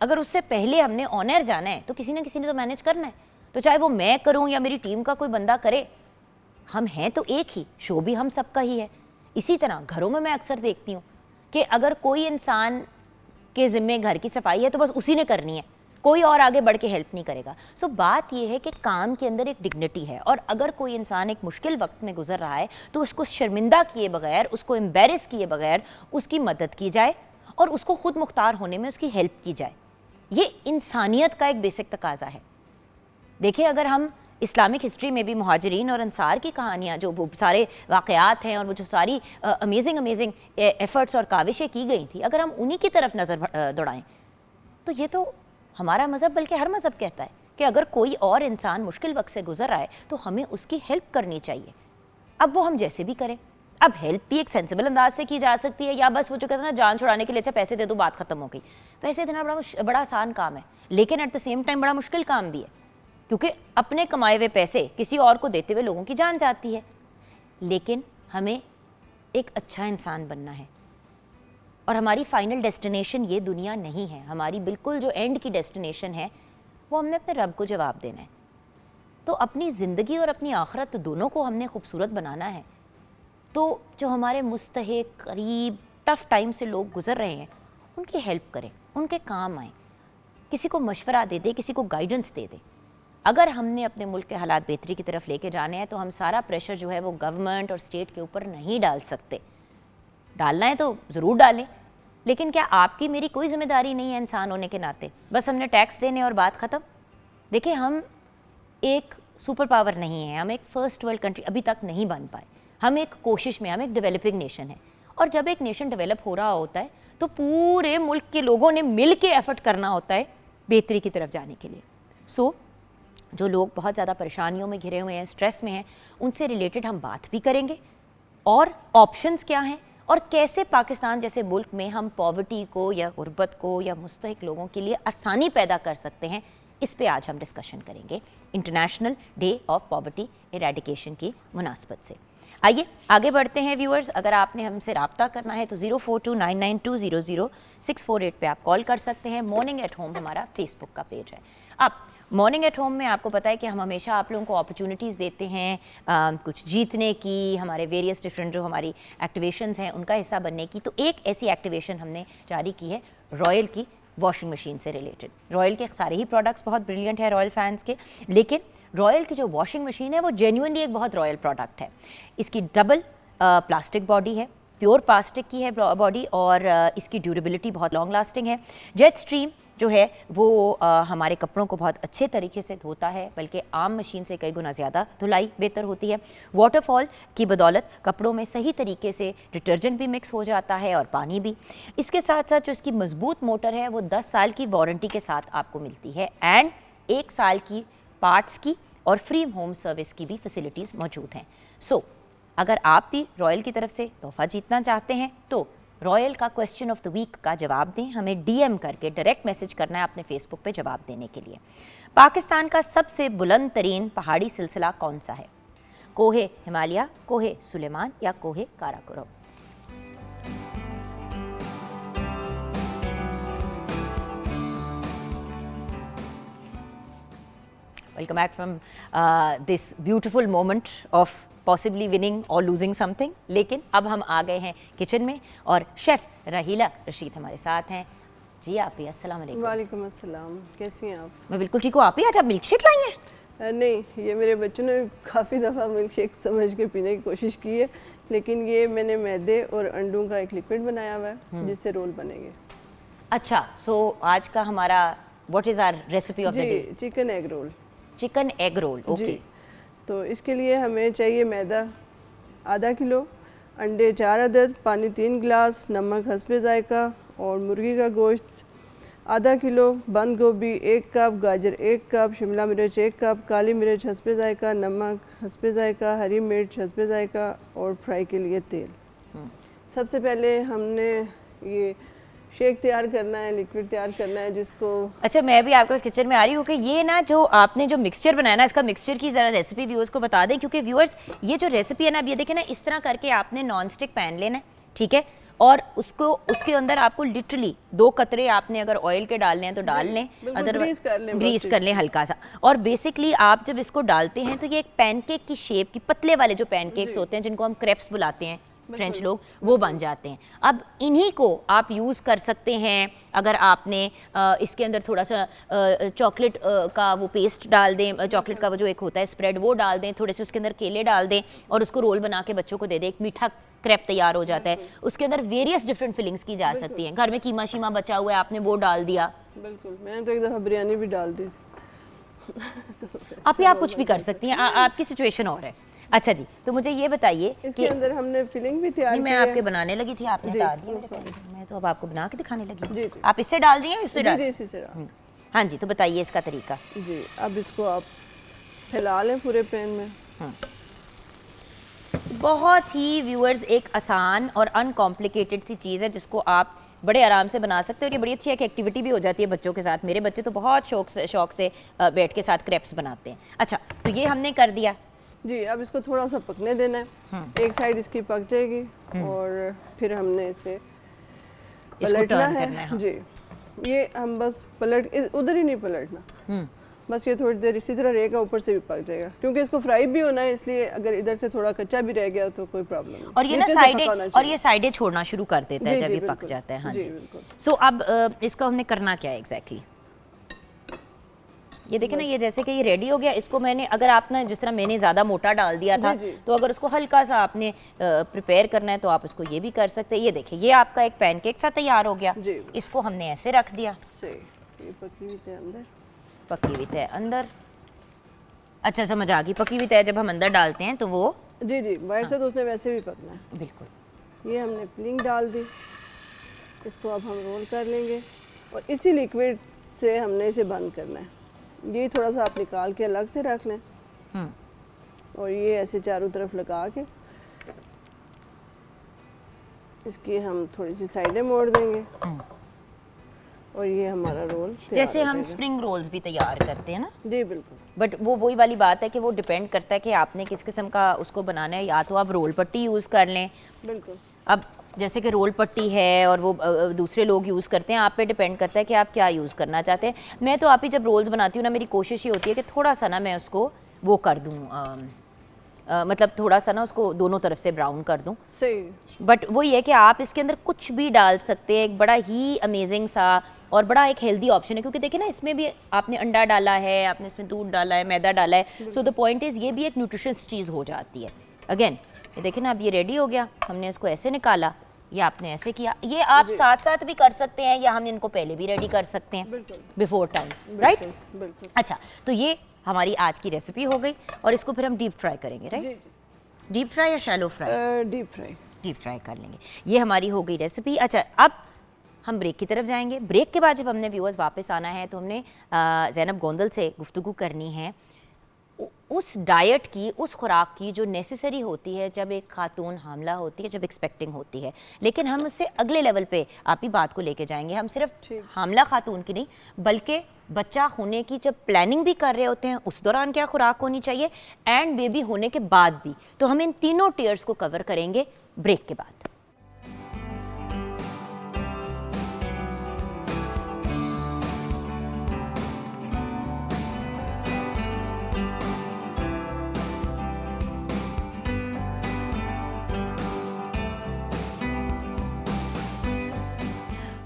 اگر اس سے پہلے ہم نے آن ایئر جانا ہے تو کسی نہ کسی نے تو مینیج کرنا ہے, تو چاہے وہ میں کروں یا میری ٹیم کا کوئی بندہ کرے, ہم ہیں تو ایک ہی, شو بھی ہم سب کا ہی ہے. اسی طرح گھروں میں اکثر دیکھتی ہوں کہ اگر کوئی انسان کے ذمے گھر کی صفائی ہے تو بس اسی نے کرنی ہے, کوئی اور آگے بڑھ کے ہیلپ نہیں کرے گا. سو بات یہ ہے کہ کام کے اندر ایک ڈگنیٹی ہے, اور اگر کوئی انسان ایک مشکل وقت میں گزر رہا ہے تو اس کو شرمندہ کیے بغیر, اس کو امبیرس کیے بغیر اس کی مدد کی جائے اور اس کو خود مختار ہونے میں اس کی ہیلپ کی جائے. یہ انسانیت کا ایک بیسک تقاضا ہے. دیکھیں اگر ہم اسلامک ہسٹری میں بھی مہاجرین اور انصار کی کہانیاں, جو وہ سارے واقعات ہیں اور وہ جو ساری امیزنگ ایفرٹس اور کاوشیں کی گئی تھیں, اگر ہم انہی کی طرف نظر دوڑائیں تو یہ تو ہمارا مذہب بلکہ ہر مذہب کہتا ہے کہ اگر کوئی اور انسان مشکل وقت سے گزر رہا ہے تو ہمیں اس کی ہیلپ کرنی چاہیے. اب وہ ہم جیسے بھی کریں, اب ہیلپ بھی ایک سینسیبل انداز سے کی جا سکتی ہے, یا بس وہ جو کہتے ہیں نا جان چھڑانے کے لیے اچھا پیسے دے دو بات ختم ہو گئی. پیسے دینا بڑا آسان کام ہے, لیکن ایٹ دا سیم ٹائم بڑا مشکل کام بھی ہے, کیونکہ اپنے کمائے ہوئے پیسے کسی اور کو دیتے ہوئے لوگوں کی جان جاتی ہے. لیکن ہمیں ایک اچھا انسان بننا ہے, اور ہماری فائنل ڈیسٹینیشن یہ دنیا نہیں ہے. ہماری بالکل جو اینڈ کی ڈیسٹینیشن ہے وہ ہم نے اپنے رب کو جواب دینا ہے. تو اپنی زندگی اور اپنی آخرت دونوں کو ہم نے خوبصورت بنانا ہے. تو جو ہمارے مستحق, قریب, ٹف ٹائم سے لوگ گزر رہے ہیں ان کی ہیلپ کریں, ان کے کام آئیں, کسی کو مشورہ دے دیں, کسی کو گائیڈنس دے دیں. اگر ہم نے اپنے ملک کے حالات بہتری کی طرف لے کے جانے ہیں تو ہم سارا پریشر جو ہے وہ گورنمنٹ اور اسٹیٹ کے اوپر نہیں ڈال سکتے. ڈالنا ہے تو ضرور ڈالیں, لیکن کیا آپ کی میری کوئی ذمہ داری نہیں ہے انسان ہونے کے ناطے بس ہم نے ٹیکس دینے اور بات ختم؟ دیکھیں ہم ایک سپر پاور نہیں ہیں, ہم ایک فرسٹ ورلڈ کنٹری ابھی تک نہیں بن پائے. ہم ایک کوشش میں, ہم ایک ڈیولپنگ نیشن ہے, اور جب ایک نیشن ڈیولپ ہو رہا ہوتا ہے تو پورے ملک کے لوگوں نے مل کے ایفرٹ کرنا ہوتا ہے بہتری کی طرف جانے کے لیے. سو جو لوگ بہت زیادہ پریشانیوں میں گھرے ہوئے ہیں, اسٹریس میں ہیں, ان سے ریلیٹڈ ہم بات بھی کریں گے, اور آپشنز کیا ہیں, اور کیسے پاکستان جیسے ملک میں ہم پاورٹی کو یا غربت کو یا مستحق لوگوں کے لیے آسانی پیدا کر سکتے ہیں. اس پہ آج ہم ڈسکشن کریں گے international day of poverty eradication کی مناسبت سے. آئیے آگے بڑھتے ہیں ویورز. اگر آپ نے ہم سے رابطہ کرنا ہے تو 042992000648 پہ آپ کال کر سکتے ہیں. مارننگ ایٹ ہوم ہمارا فیس بک کا پیج ہے. اب مارننگ ایٹ ہوم میں آپ کو پتہ ہے کہ ہم ہمیشہ آپ لوگوں کو اپرچونیٹیز دیتے ہیں کچھ جیتنے کی, ہمارے ویریس ڈفرینٹ جو ہماری ایکٹیویشنز ہیں ان کا حصہ بننے کی. تو ایک ایسی ایکٹیویشن ہم نے جاری کی ہے رائل کی واشنگ مشین سے ریلیٹڈ. رائل کے سارے ہی پروڈکٹس بہت بریلینٹ ہیں رائل فینس کے, لیکن رائل کی جو واشنگ مشین ہے وہ جینوئنلی ایک بہت رائل پروڈکٹ ہے. اس کی ڈبل پلاسٹک باڈی ہے, پیور پلاسٹک کی ہے باڈی, اور اس کی ڈیوریبلٹی بہت لانگ لاسٹنگ ہے. جیٹ سٹریم جو ہے وہ ہمارے کپڑوں کو بہت اچھے طریقے سے دھوتا ہے, بلکہ عام مشین سے کئی گنا زیادہ دھلائی بہتر ہوتی ہے. واٹر فال کی بدولت کپڑوں میں صحیح طریقے سے ڈٹرجنٹ بھی مکس ہو جاتا ہے اور پانی بھی. اس کے ساتھ ساتھ جو اس کی مضبوط موٹر ہے وہ 10 سال کی وارنٹی کے ساتھ آپ کو ملتی ہے, اینڈ 1 سال کی پارٹس کی اور فری ہوم سروس کی بھی فیسلٹیز موجود ہیں. سو اگر آپ بھی رائل کی طرف سے تحفہ جیتنا چاہتے ہیں تو رائل کا کویسچن آف دا ویک کا جواب دیں. ہمیں ڈی ایم کر کے ڈائریکٹ میسج کرنا ہے اپنے فیس بک پہ جواب دینے کے لیے. پاکستان کا سب سے بلند ترین پہاڑی سلسلہ کون سا ہے؟ کوہ ہمالیہ, کوہ سلیمان یا Koh Karakoram? Welcome back from this beautiful moment of possibly winning اور لوزنگ سم تھنگ. لیکن اب ہم آ گئے ہیں کچن میں اور شیف رحیلہ رشید ہمارے ساتھ ہیں. جی آپ ہی السلام علیکم. وعلیکم السلام, کیسی ہیں آپ؟ میں بالکل ٹھیک ہوں. آپ ہی آج آپ ملک شیک لائی ہیں؟ نہیں, یہ میرے بچوں نے کافی دفعہ ملک شیک سمجھ کے پینے کی کوشش کی ہے, لیکن یہ میں نے میدے اور انڈوں کا ایک لکوڈ بنایا ہوا ہے جس سے رول بنیں گے. اچھا, سو آج کا ہمارا what is our recipe of the day? Chicken egg roll. Chicken egg roll, okay. تو اس کے لیے ہمیں چاہیے میدا ½ کلو, انڈے 4 عدد, پانی 3 گلاس, نمک حسب ذائقہ, اور مرغی کا گوشت ½ کلو, بند گوبھی 1 کپ, گاجر 1 کپ, شملہ مرچ 1 کپ, کالی مرچ حسب ذائقہ, نمک حسب ذائقہ, ہری مرچ حسب ذائقہ, اور فرائی کے لیے تیل. سب سے پہلے ہم نے یہ شیک تیار کرنا ہے, لکوڈ تیار کرنا ہے جس کو. اچھا, میں بھی آپ کو اس کچن میں آ رہی ہوں کہ یہ نا جو آپ نے جو مکسچر بنایا نا, اس کا مکسچر کی ذرا ریسیپی ویورز کو بتا دیں, کیونکہ ویورز یہ جو ریسیپی ہے نا, اب یہ دیکھیں نا, اس طرح کر کے آپ نے نان اسٹک پین لینا ہے, ٹھیک ہے, اور اس کو اس کے اندر آپ کو لٹرلی 2 قطرے آپ نے اگر آئل کے ڈالنے ہیں تو ڈال لیں, گریس کر لیں ہلکا سا. اور بیسکلی آپ جب اس کو ڈالتے ہیں تو یہ ایک پین کیک کی شیپ کی, پتلے والے جو پین کیکس ہوتے ہیں جن کو ہم کریپس بلاتے ہیں فرینچ لوگ, وہ بن جاتے ہیں. اب انہی کو آپ یوز کر سکتے ہیں اگر آپ نے اس کے اندر تھوڑا سا چاکلیٹ کا وہ پیسٹ ڈال دیں, چاکلیٹ کا وہ جو ایک ہوتا ہے اسپریڈ وہ ڈال دیں, تھوڑے سے اس کے اندر کیلے ڈال دیں اور اس کو رول بنا کے بچوں کو دے دیں, ایک میٹھا کریپ تیار ہو جاتا ہے. اس کے اندر ویریس ڈفرینٹ فلنگس کی جا سکتی ہیں. گھر میں قیمہ شیمہ بچا ہوا ہے, آپ نے وہ ڈال دیا. بالکل, میں نے تو ایک دفعہ بریانی بھی ڈال دی تھی. آپ کچھ بھی کر سکتی ہیں, آپ کی سچویشن اور ہے. اچھا جی, تو مجھے یہ بتائیے اس کے اندر ہم نے فلنگ بھی تیار کی ہے. میں آپ کے بنانے لگی تھی, آپ نے ڈال دیا, میں تو اب آپ کو بنا کے دکھانے لگی. آپ اس سے ڈال رہی ہیں, اس سے ڈال؟ جی اسی سے ڈال. ہاں جی, تو بتائیے اس کا طریقہ. جی, اب اس کو آپ پھیلا لیں پورے پین میں. بہت ہی ویورز ایک آسان اور ان کمپلیکیٹڈ سی چیز ہے جس کو آپ بڑے آرام سے بنا سکتے ہیں, اور یہ بڑی اچھی ایک ایکٹیویٹی بھی ہو جاتی ہے بچوں کے ساتھ. میرے بچے تو بہت شوق سے بیٹھ کے ساتھ کریپس بناتے ہیں. اچھا, تو یہ ہم نے کر دیا. جی, اب اس کو تھوڑا سا پکنے دینا ہے. ایک سائڈ اس کی پک جائے گی اور پھر ہم نے اسے پلٹنا ہے. جی, یہ ہم بس ادھر ہی نہیں پلٹنا, بس یہ تھوڑی دیر اسی طرح رہے گا, اوپر سے بھی پک جائے گا کیونکہ اس کو فرائی بھی ہونا ہے, اس لیے اگر ادھر سے تھوڑا کچا بھی رہ گیا تو کوئی پرابلم نہیں. اور یہ نا سائڈیں چھوڑنا شروع کر دیتا ہے جب یہ پک جاتا ہے. ہاں جی, سو اب اس کا ہم نے کرنا کیا ہے ایگزیکٹلی. یہ دیکھیں نا, یہ جیسے کہ یہ ریڈی ہو گیا. اس کو میں نے, اگر آپ نے جس طرح میں نے زیادہ موٹا ڈال دیا تھا, تو اگر اس کو ہلکا سا آپ نے پریپیئر کرنا ہے تو آپ اس کو یہ بھی کر سکتے ہیں. یہ دیکھیں, یہ آپ کا ایک پین کیک سا تیار ہو گیا. اس کو ہم نے ایسے رکھ دیا. پکی ہوئی تھے اندر. اچھا, سمجھ آ گئی. پکی ہوئی تھے جب ہم اندر ڈالتے ہیں تو وہ جی باہر سے تو اس نے ویسے بھی پکنا ہے. بالکل. یہ ہم نے فلنگ ڈال دی, اس کو اب ہم رول کر لیں گے اور اسی لیکوڈ سے ہم نے اسے بند کرنا ہے. یہ تھوڑا سا آپ نکال کے الگ سے رکھ لیں اور یہ ایسے چاروں طرف لگا کے اس کی ہم تھوڑی سی سائڈیں موڑ دیں گے اور یہ ہمارا رول جیسے ہم سپرنگ رولز بھی تیار کرتے ہیں نا. جی بالکل. بٹ وہی والی بات ہے کہ وہ ڈیپینڈ کرتا ہے کہ آپ نے کس قسم کا اس کو بنانا ہے. یا تو آپ رول پٹی یوز کر لیں. بالکل. اب جیسے کہ رول پٹی ہے اور وہ دوسرے لوگ یوز کرتے ہیں, آپ پہ ڈیپینڈ کرتا ہے کہ آپ کیا یوز کرنا چاہتے ہیں. میں تو آپ ہی جب رولز بناتی ہوں نا, میری کوشش یہ ہوتی ہے کہ تھوڑا سا نا میں اس کو وہ کر دوں, مطلب تھوڑا سا نا اس کو دونوں طرف سے براؤن کر دوں. صحیح. بٹ وہ یہ کہ آپ اس کے اندر کچھ بھی ڈال سکتے ہیں. ایک بڑا ہی امیزنگ سا اور بڑا ایک ہیلدی آپشن ہے, کیونکہ دیکھیں نا اس میں بھی آپ نے انڈا ڈالا ہے, آپ نے اس میں دودھ ڈالا ہے, میدا ڈالا ہے. سو دا پوائنٹ از یہ بھی ایک نیوٹریشنس چیز ہو جاتی ہے. اگین یہ دیکھیں نا, اب یہ ریڈی ہو گیا. ہم نے اس کو ایسے نکالا, یہ آپ نے ایسے کیا. یہ آپ ساتھ ساتھ بھی کر سکتے ہیں یا ہم ان کو پہلے بھی ریڈی کر سکتے ہیں بیفور ٹائم, رائٹ. اچھا, تو یہ ہماری آج کی ریسیپی ہو گئی اور اس کو پھر ہم ڈیپ فرائی کریں گے, رائٹ. ڈیپ فرائی یا شیلو فرائی؟ ڈیپ فرائی کر لیں گے. یہ ہماری ہو گئی ریسیپی. اچھا, اب ہم بریک کی طرف جائیں گے. بریک کے بعد جب ہم نے ویورز واپس آنا ہے تو ہم نے زینب گوندل سے گفتگو کرنی ہے اس ڈائٹ کی, اس خوراک کی جو نیسیسری ہوتی ہے جب ایک خاتون حاملہ ہوتی ہے, جب ایکسپیکٹنگ ہوتی ہے. لیکن ہم اس سے اگلے لیول پہ آپ ہی بات کو لے کے جائیں گے. ہم صرف حاملہ خاتون کی نہیں بلکہ بچہ ہونے کی جب پلاننگ بھی کر رہے ہوتے ہیں اس دوران کیا خوراک ہونی چاہیے, اینڈ بیبی ہونے کے بعد بھی. تو ہم ان تینوں ٹیئرز کو کور کریں گے بریک کے بعد.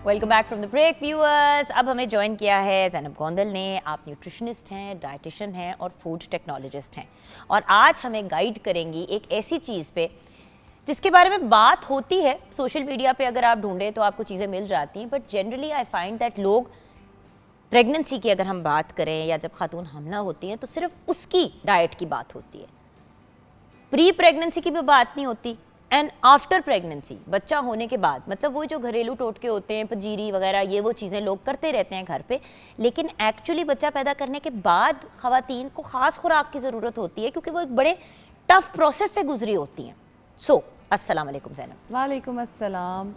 Welcome back from the break viewers. اب ہمیں جوائن کیا ہے زینب گوندل نے. آپ نیوٹریشنسٹ ہیں, ڈائٹیشن ہیں اور فوڈ ٹیکنالوجسٹ ہیں, اور آج ہمیں گائیڈ کریں گی ایک ایسی چیز پہ جس کے بارے میں بات ہوتی ہے سوشل میڈیا پہ. اگر آپ ڈھونڈیں تو آپ کو چیزیں مل جاتی ہیں, but generally I find that لوگ پریگننسی کی اگر ہم بات کریں یا جب خاتون حاملہ ہوتی ہیں تو صرف اس کی ڈائٹ کی بات ہوتی ہے, پری پریگننسی کی بھی بات نہیں ہوتی, اینڈ آفٹر پریگننسی بچہ ہونے کے بعد. مطلب وہ جو گھریلو ٹوٹکے ہوتے ہیں, پنجیری وغیرہ, یہ وہ چیزیں لوگ کرتے رہتے ہیں گھر پہ, لیکن ایکچولی بچہ پیدا کرنے کے بعد خواتین کو خاص خوراک کی ضرورت ہوتی ہے کیونکہ وہ ایک بڑے ٹف پروسیس سے گزری ہوتی ہیں. سو السلام علیکم زینب. وعلیکم السلام.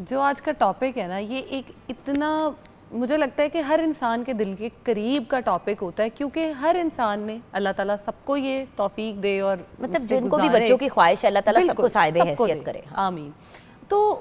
جو آج کا ٹاپک ہے نا, یہ ایک اتنا مجھے لگتا ہے کہ ہر انسان کے دل کے قریب کا ٹاپک ہوتا ہے, کیونکہ ہر انسان نے, اللہ تعالیٰ سب کو یہ توفیق دے اور مطلب جن کو بھی بچوں کی خواہش ہے اللہ تعالیٰ سب کو صاحب حیثیت کرے. آمین. تو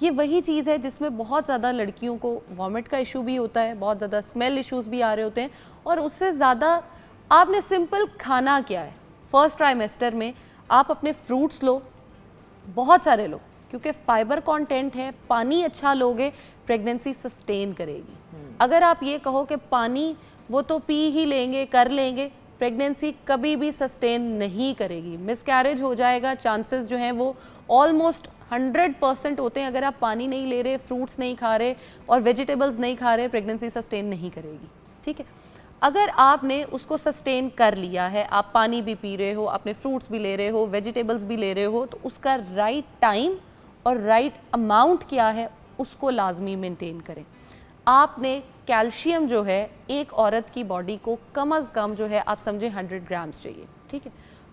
یہ وہی چیز ہے جس میں بہت زیادہ لڑکیوں کو وامٹ کا ایشو بھی ہوتا ہے, بہت زیادہ اسمیل ایشوز بھی آ رہے ہوتے ہیں. اور اس سے زیادہ آپ نے سمپل کھانا کیا ہے, فرسٹ ٹرائمیسٹر میں آپ اپنے فروٹس لو, بہت سارے لو, کیونکہ فائبر کانٹینٹ ہے, پانی اچھا لوگے, پریگننسی سسٹین کرے گی. اگر آپ یہ کہو کہ پانی وہ تو پی ہی لیں گے, کر لیں گے, پریگننسی کبھی بھی سسٹین نہیں کرے گی, مس کیریج ہو جائے گا. چانسز جو ہیں وہ آلموسٹ 100% ہوتے ہیں. اگر آپ پانی نہیں لے رہے, فروٹس نہیں کھا رہے اور ویجیٹیبلز نہیں کھا رہے, پریگننسی سسٹین نہیں کرے گی. ٹھیک ہے, اگر آپ نے اس کو سسٹین کر لیا ہے, آپ پانی بھی پی رہے ہو, اپنے فروٹس بھی لے رہے ہو, ویجیٹیبلز بھی لے رہے ہو, تو اس کا رائٹ ٹائم اور رائٹ اماؤنٹ کیا ہے اس کو لازمی مینٹین کریں. آپ نے کیلشیم جو ہے ایک عورت کی باڈی کو کم از کم جو ہے آپ سمجھیں 100 گرامز چاہیے. ٹھیک ہے,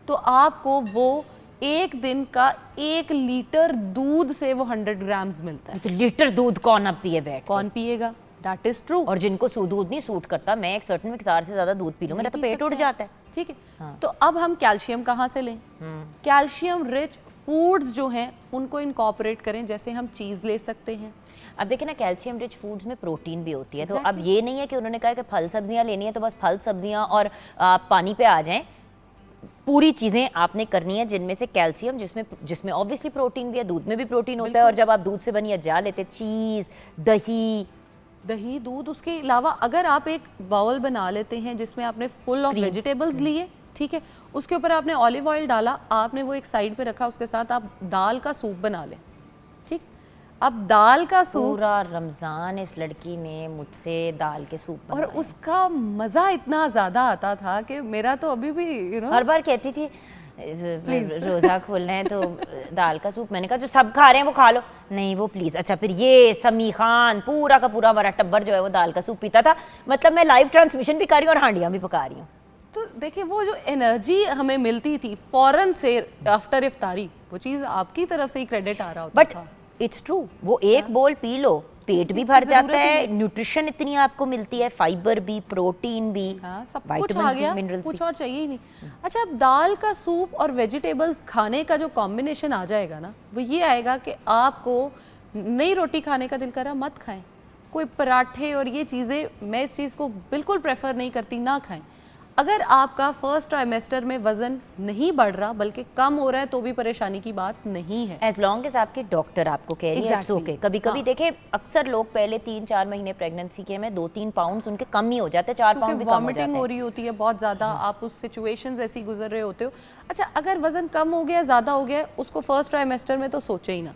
تو آپ کو وہ ایک دن کا 1 لیٹر دودھ سے وہ 100 گرامز ملتا ہے. تو لیٹر دودھ کون اب پیے بیٹھ, کون پیے گا؟ That is true. اور جن کو دودھ نہیں سوٹ کرتا, میں ایک سرٹن مقدار سے زیادہ دودھ پی لوں میرا تو پیٹ اٹھ جاتا ہے. ٹھیک ہے, تو اب ہم کیلشیم کہاں سے لیں؟ کیلشیم رچ فوڈز جو ہیں ان کو انکارپوریٹ کریں, جیسے ہم چیز لے سکتے ہیں. اب دیکھیں نا, کیلشیم رچ فوڈز میں پروٹین بھی ہوتی ہے, تو اب یہ نہیں ہے کہ انہوں نے کہا کہ پھل سبزیاں لینی ہے تو بس پھل سبزیاں اور آپ پانی پہ آ جائیں. پوری چیزیں آپ نے کرنی ہے جن میں سے کیلشیم, جس میں obviously پروٹین بھی ہے, دودھ میں بھی پروٹین ہوتا ہے, اور جب آپ دودھ سے بنی اجزاء لیتے, چیز, دہی, دودھ, اس کے علاوہ اگر آپ ایک باؤل بنا لیتے ہیں جس میں آپ نے فل آف ویجیٹیبلز لیے, ٹھیک ہے, اس کے اوپر آپ نے آلیو آئل ڈالا, آپ نے وہ ایک سائڈ پہ رکھا, اس کے ساتھ آپ دال کا سوپ بنا لیں. ٹھیک, اب دال کا سوپ, پورا رمضان اس لڑکی نے مجھ سے دال کے سوپ اور اس کا مزہ اتنا زیادہ آتا تھا کہ میرا تو ابھی بھی ہر بار کہتی تھی روزہ کھولنا ہے تو دال کا سوپ, میں نے کہا جو سب کھا رہے ہیں وہ کھا لو, نہیں وہ پلیز. اچھا, پھر یہ سمی خان پورا کا پورا ہمارا ٹبر جو ہے وہ دال کا سوپ پیتا تھا. مطلب میں لائیو ٹرانسمیشن بھی کر رہی ہوں اور ہانڈیاں بھی پکا رہی ہوں. تو دیکھیں وہ جو انرجی ہمیں ملتی تھی فوراً سے آفٹر افطاری, وہ چیز آپ کی طرف سے ہی کریڈٹ آ رہا ہوتا تھا. بٹ اٹس ٹرو, وہ ایک بول پی لو, پیٹ بھی بھر جاتا ہے, نیوٹریشن اتنی آپ کو ملتی ہے, فائبر بھی, پروٹین بھی, سب کچھ آ گیا, کچھ اور چاہیے ہی نہیں. اچھا, اب دال کا سوپ اور ویجیٹیبلز کھانے کا جو کمبینیشن آ جائے گا نا, وہ یہ آئے گا کہ آپ کو نئی روٹی کھانے کا دل کرا, مت کھائیں. کوئی پراٹھے اور یہ چیزیں, میں اس چیز کو بالکل پریفر نہیں کرتی, نہ کھائیں. اگر آپ کا فرسٹ ٹرائمیسٹر میں وزن نہیں بڑھ رہا بلکہ کم ہو رہا ہے تو بھی پریشانی کی بات نہیں ہے, ایز لانگ ایز آپ کے ڈاکٹر آپ کو کہہ رہی ہے اٹس اوکے. کبھی کبھی دیکھیں اکثر لوگ پہلے 3-4 مہینے پریگننسی کے میں 2-3 پاؤنڈز ان کے کم ہی ہو جاتے ہیں, 4 پاؤنڈ بھی کم ہو جاتے ہیں, وامٹنگ ہو رہی ہوتی ہے بہت زیادہ, آپ اس سچویشنز ایسی گزر رہے ہوتے ہو. اچھا, اگر وزن کم ہو گیا, زیادہ ہو گیا, اس کو فرسٹ ٹرائمیسٹر میں تو سوچے ہی نا.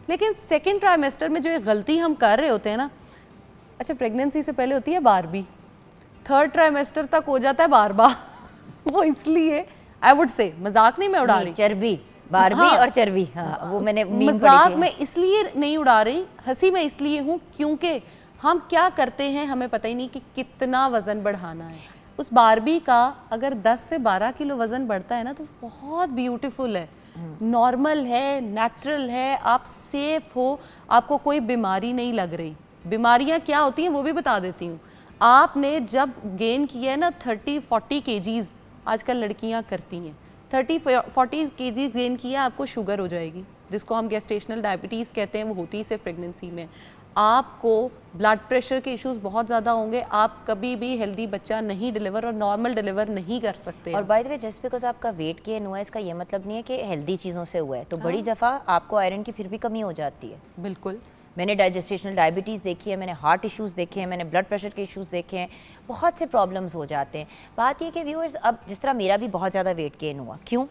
لیکن سیکنڈ ٹرائمیسٹر میں جو ایک غلطی ہم کر رہے ہوتے ہیں نا, اچھا پریگننسی سے پہلے ہوتی ہے باربی, تھرڈ ٹرائمیسٹر تک ہو جاتا ہے باربا. وہ اس لیے آئی وڈ سے, مذاق نہیں میں اڑا رہی, چربی, باربی اور چربی, وہ میں نے مذاق میں اس لیے نہیں اڑا رہی, ہنسی میں اس لیے ہوں کیونکہ ہم کیا کرتے ہیں ہمیں پتہ ہی نہیں کہ کتنا وزن بڑھانا ہے. اس باربی کا اگر 10 سے 12 کلو وزن بڑھتا ہے نا تو بہت بیوٹیفل ہے, نارمل ہے, نیچرل ہے, آپ سیف ہو, آپ کو کوئی بیماری نہیں لگ رہی. بیماریاں کیا ہوتی ہیں وہ بھی بتا دیتی ہوں. آپ نے جب گین کیا ہے نا 30-40 kgs, آج کل لڑکیاں کرتی ہیں, 30-40 kgs گین کیا, آپ کو شوگر ہو جائے گی, جس کو ہم گیسٹیشنل ڈائبٹیز کہتے ہیں, وہ ہوتی ہے صرف پریگننسی میں. آپ کو بلڈ پریشر کے ایشوز بہت زیادہ ہوں گے, آپ کبھی بھی ہیلدی بچہ نہیں ڈیلیور اور نارمل ڈیلیور نہیں کر سکتے. اور by the way, just because آپ کا ویٹ گین ہوا ہے اس کا یہ مطلب نہیں ہے کہ ہیلدی چیزوں سے ہوا ہے, تو بڑی دفعہ آپ کو آئرن کی پھر بھی کمی ہو جاتی ہے. بالکل, میں نے ڈائجسٹیشنل ڈائبٹیز دیکھی ہے, میں نے ہارٹ ایشوز دیکھے ہیں, میں نے بلڈ پریشر کے ایشوز دیکھے ہیں, بہت سے پرابلمس ہو جاتے ہیں. بات یہ کہ ویورز, اب جس طرح میرا بھی بہت زیادہ ویٹ گین ہوا, کیوں؟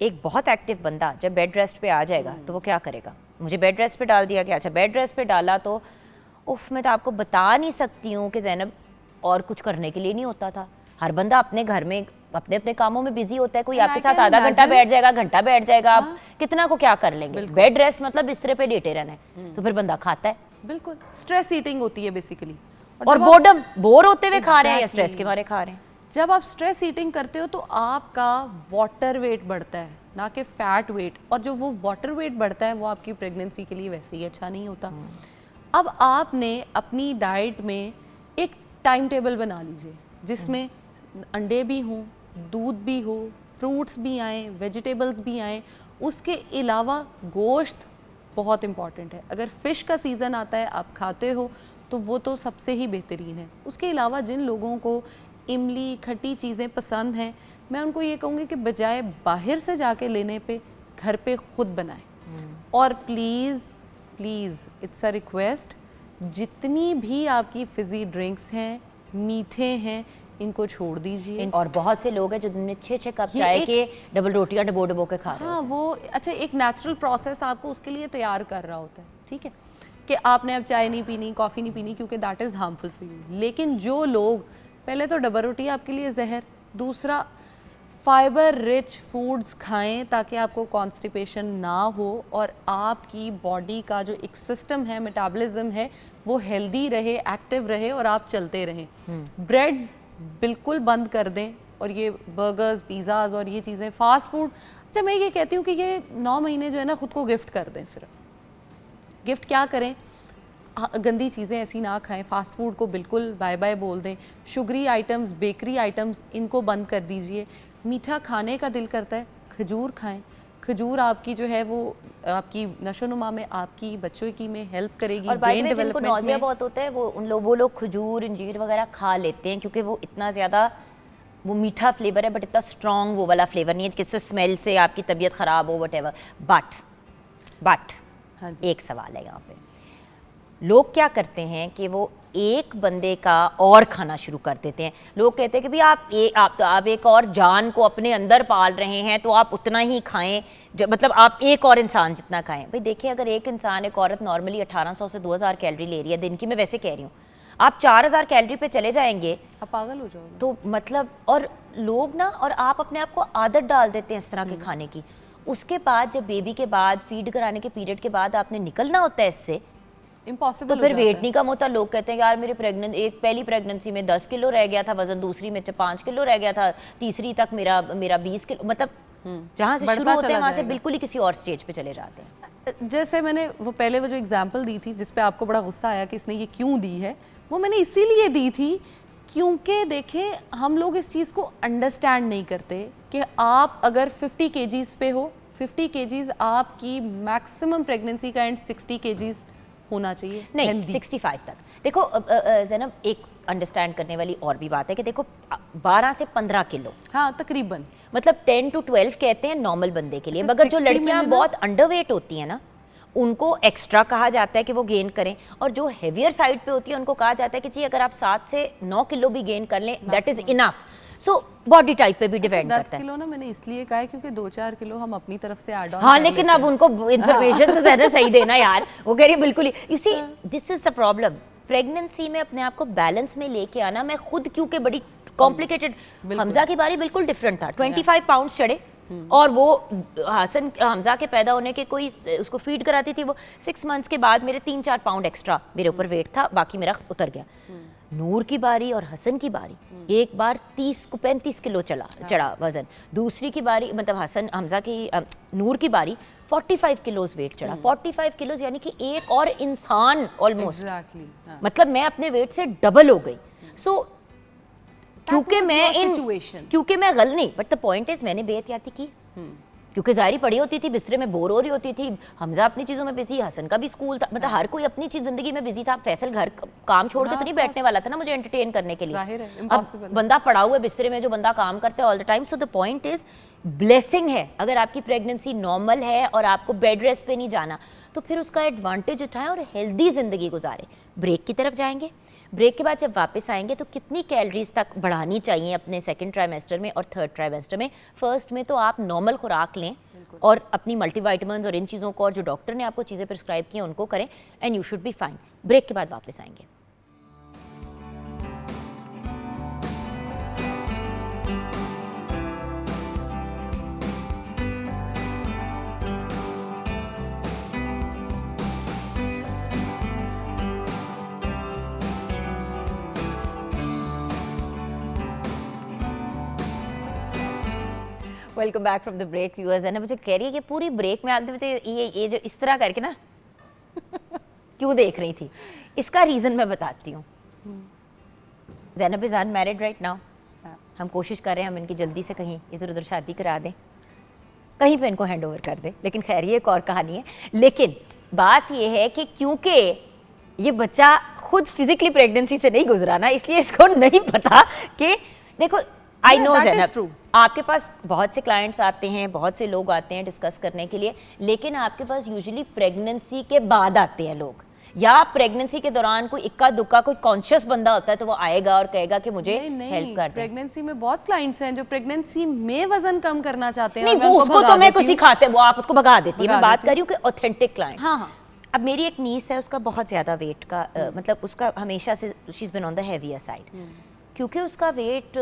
ایک بہت ایکٹیو بندہ جب بیڈ ریسٹ پہ آ جائے گا تو وہ کیا کرے گا, مجھے بیڈ ریسٹ پہ ڈال دیا گیا, اچھا بیڈ ریسٹ پہ ڈالا تو میں تو آپ کو بتا نہیں سکتی ہوں کہ زینب اور کچھ کرنے کے لیے نہیں ہوتا تھا. ہر بندہ اپنے گھر میں اپنے اپنے کاموں میں بزی ہوتا ہے, کوئی آپ کے ساتھ آدھا گھنٹہ بیٹھ جائے گا, گھنٹہ بیٹھ جائے گا, آپ کتنا کو کیا کر لیں گے. بیڈ ریسٹ مطلب بسترے پہ لیٹے رہنا ہے, تو پھر بندہ کھاتا ہے. بالکل اسٹریس ایٹنگ ہوتی ہے بیسیکلی, اور بورڈم, بور ہوتے ہوئے کھا رہے ہیں یا اسٹریس کے بارے کھا رہے ہیں. جب آپ اسٹریس ایٹنگ کرتے ہو تو آپ کا واٹر ویٹ بڑھتا ہے, نہ کہ فیٹ ویٹ, اور جو وہ واٹر ویٹ بڑھتا ہے وہ آپ کی پریگننسی کے لیے ویسے ہی اچھا نہیں ہوتا. اب آپ نے اپنی ڈائٹ میں ایک ٹائم ٹیبل بنا لیجئے جس میں انڈے بھی ہوں, دودھ بھی ہو, فروٹس بھی آئیں, ویجیٹیبلز بھی آئیں, اس کے علاوہ گوشت, بہت امپورٹنٹ ہے. اگر فش کا سیزن آتا ہے آپ کھاتے ہو تو وہ تو سب سے ہی بہترین ہے. اس کے علاوہ جن لوگوں کو املی کھٹی چیزیں پسند ہیں, میں ان کو یہ کہوں گی کہ بجائے باہر سے جا کے لینے پہ گھر پہ خود بنائیں. اور please please it's a request, جتنی بھی آپ کی فزی ڈرنکس ہیں, میٹھے ہیں, ان کو چھوڑ دیجئے. اور بہت سے لوگ ہیں جو دن میں 6 کپ چائے کے ڈبل روٹیاں ڈبو کے کھا رہے ہیں. ہاں وہ اچھا ایک نیچرل پروسیس آپ کو اس کے لیے تیار کر رہا ہوتا ہے, ٹھیک ہے, کہ آپ نے اب چائے نہیں پینی, کافی نہیں پینی, کیونکہ that is harmful for you. لیکن جو لوگ, پہلے تو ڈبل روٹی آپ کے لیے زہر, دوسرا فائبر رچ فوڈز کھائیں تاکہ آپ کو کانسٹیپیشن نہ ہو اور آپ کی باڈی کا جو ایک سسٹم ہے, میٹابولزم ہے, وہ ہیلدی رہے, ایکٹیو رہے اور آپ چلتے رہیں. بریڈز بالکل بند کر دیں, اور یہ برگرز, پیزاز اور یہ چیزیں, فاسٹ فوڈ, اچھا میں یہ کہتی ہوں کہ یہ 9 مہینے جو ہے نا خود کو گفٹ کر دیں. صرف گفٹ کیا کریں, گندی چیزیں ایسی نہ کھائیں, فاسٹ فوڈ کو بالکل بائے بائے بول دیں, شوگری آئٹمز, بیکری آئٹمز, ان کو بند کر دیجئے. میٹھا کھانے کا دل کرتا ہے, کھجور کھائیں. کھجور آپ کی جو ہے وہ آپ کی نشو و نما میں, آپ کی بچوں کی میں ہیلپ کرے گی. اور بائی برین دا وے جن کو ڈیولپمنٹ نوزیا میں بہت ہوتا ہے وہ لوگ کھجور, انجیر وغیرہ کھا لیتے ہیں کیونکہ وہ اتنا زیادہ وہ میٹھا فلیور ہے, بٹ اتنا اسٹرانگ وہ والا فلیور نہیں ہے کہ اسمیل سے آپ کی طبیعت خراب ہو وٹ ایور. بٹ ایک سوال ہے یہاں پہ, لوگ کیا کرتے ہیں کہ وہ ایک بندے کا اور کھانا شروع کر دیتے ہیں. لوگ کہتے ہیں کہ بھئی آپ ایک اور جان کو اپنے اندر پال رہے ہیں تو آپ اتنا ہی کھائیں, مطلب آپ ایک اور انسان جتنا کھائیں. بھئی دیکھیں, اگر ایک انسان, ایک عورت نارملی 1800 سے 2000 کیلری لے رہی ہے دن کی, میں ویسے کہہ رہی ہوں, آپ 4000 کیلری پہ چلے جائیں گے آپ پاگل ہو جاؤ گے. تو مطلب, اور لوگ نا, اور آپ اپنے آپ کو عادت ڈال دیتے ہیں اس طرح کے کھانے کی. اس کے بعد جب بیبی کے بعد, فیڈ کرانے کے پیریڈ کے بعد آپ نے نکلنا ہوتا ہے اس سے, امپاسبل تو پھر ویٹ نہیں کم ہوتا. لوگ کہتے ہیں یار میرے پہلی پریگننسی میں 10 کلو رہ گیا تھا وزن, دوسری میں 5 کلو رہ گیا تھا, تیسری تک میرا 20 کلو, مطلب جہاں سے شروع ہوتے ہیں وہاں سے بالکل ہی کسی اور سٹیج پہ چلے جاتے ہیں. جیسے میں نے وہ پہلے وہ جو اگزامپل دی تھی جس پہ آپ کو بڑا غصہ آیا کہ اس نے یہ کیوں دی ہے, وہ میں نے اسی لیے دی تھی کیونکہ دیکھیں ہم لوگ اس چیز کو انڈرسٹینڈ نہیں کرتے کہ آپ اگر 50 kgs پہ ہو, 50 kgs آپ کی میکسیمم پریگننسی کا اینڈ 60 kgs ہونا چاہیے, نہیں 65 تک. دیکھو زینب, ایک انڈرسٹینڈ کرنے والی اور بھی بات ہے کہ دیکھو 12 سے 15 کلو, ہاں تقریباً, مطلب 10 to 12 کہتے ہیں نارمل بندے کے لیے. مگر جو لڑکیاں بہت انڈر ویٹ ہوتی ہیں نا, ان کو ایکسٹرا کہا جاتا ہے کہ وہ گین کریں, اور جو ہیویئر سائڈ پہ ہوتی ہے ان کو کہا جاتا ہے کہ جی اگر آپ 7 سے 9 کلو بھی گین کر لیں that is enough. So body type پہ بھی ڈیپینڈ کرتا ہے. 10 کلو نا میں نے اس لیے کہا ہے کیونکہ 2-4 کلو ہم اپنی طرف سے ایڈ آن. ہاں لیکن اب ان کو انفارمیشن تو زیادہ صحیح دینا یار, وہ کہہ رہی بالکل ہی. You see this is the problem, pregnancy میں اپنے آپ کو بیلنس میں لے کے آنا. میں خود کیونکہ بڑی کمپلیکیٹڈ, حمزہ کی باری بالکل ڈفرینٹ تھا, 25 پاؤنڈز چڑھے, اور وہ حمزہ کے پیدا ہونے کے کوئی اس کو فیڈ کراتی تھی, وہ 6 منتھس کے بعد میرے 3-4 پاؤنڈ ایکسٹرا میرے اوپر ویٹ تھا, باقی میرا اتر گیا. نور کی باری اور حسن کی باری, ایک بار 35 کلو چڑھا وزن, دوسری کی باری مطلب حمزہ کی نور کی باری 45 کلوز ویٹ چڑھا. 45 کلوز یعنی کہ ایک اور انسان آلموسٹ, مطلب میں اپنے ویٹ سے ڈبل ہو گئی. سو کیونکہ میں غلط نہیں, بٹ دا پوائنٹ از میں نے بے احتیاطی کی, کیونکہ ظاہری پڑی ہوتی تھی, بسترے میں بور ہو رہی ہوتی تھی. حمزہ اپنی چیزوں میں بزی, حسن کا بھی اسکول تھا, مطلب ہر کوئی اپنی چیز زندگی میں بزی تھا. فیصل گھر کام چھوڑ کے تو نہیں بیٹھنے والا تھا نا مجھے انٹرٹین کرنے کے لیے. اب بندہ پڑا ہوا ہے بسترے میں, جو بندہ کام کرتا ہے all the time. So the point is blessing ہے اگر آپ کی پریگننسی نارمل ہے اور آپ کو بیڈ ریسٹ پہ نہیں جانا, تو پھر اس کا ایڈوانٹیج اٹھائیں اور ہیلدی زندگی گزاریں. بریک کی طرف جائیں گے, بریک کے بعد جب واپس آئیں گے تو کتنی کیلریز تک بڑھانی چاہیے اپنے سیکنڈ ٹرائیمیسٹر میں اور تھرڈ ٹرائیمیسٹر میں. فرسٹ میں تو آپ نارمل خوراک لیں اور اپنی ملٹی وائٹامنز اور ان چیزوں کو, اور جو ڈاکٹر نے آپ کو چیزیں پرسکرائب کی ہیں ان کو کریں, and you should be fine. Break کے بعد واپس آئیں گے. Welcome back from the break viewers. ہے نا, مجھے کہہ رہی ہے کہ پوری بریک میں آتے مجھے یہ جو اس طرح کر کے نا کیوں دیکھ رہی تھی, اس کا ریزن میں بتاتی ہوں. زینب از ان میرڈ رائٹ ناؤ. ہم کوشش کر رہے ہیں ہم ان کی جلدی سے کہیں ادھر ادھر شادی کرا دیں, کہیں پہ ان کو ہینڈ اوور کر دیں, لیکن خیر یہ ایک اور کہانی ہے. لیکن بات یہ ہے کہ کیونکہ یہ بچہ خود فزیکلی پریگننسی سے نہیں گزرا نا, اس لیے اس کو نہیں پتا کہ دیکھو آئی نو زینب آپ کے پاس بہت سے کلائنٹس آتے ہیں, بہت سے لوگ آتے ہیں ڈسکس کرنے کے لیے, لیکن آپ کے پاس یوزلی پریگننسی کے بعد آتے ہیں لوگ, یا پریگننسی کے دوران کوئی اکا دکا کوئی کانشیس بندہ ہوتا ہے تو وہ آئے گا اور کہے گا کہ مجھے ہیلپ کر دیں. پریگننسی میں بہت کلائنٹس ہیں جو پریگننسی میں وزن کم کرنا چاہتے ہیں. نہیں وہ اس کو تو میں کوئی سکھاتے وہ آپ اس کو بھگا دیتی ہے, میں بات کر رہی ہوں کہ اوتھینٹک کلائنٹ. ہاں ہاں. اب میری ایک نیس ہے, اس کا بہت زیادہ ویٹ کا مطلب اس کا ہمیشہ سے شی از بین آن دا ہیویئر سائڈ, کیونکہ اس کا ویٹ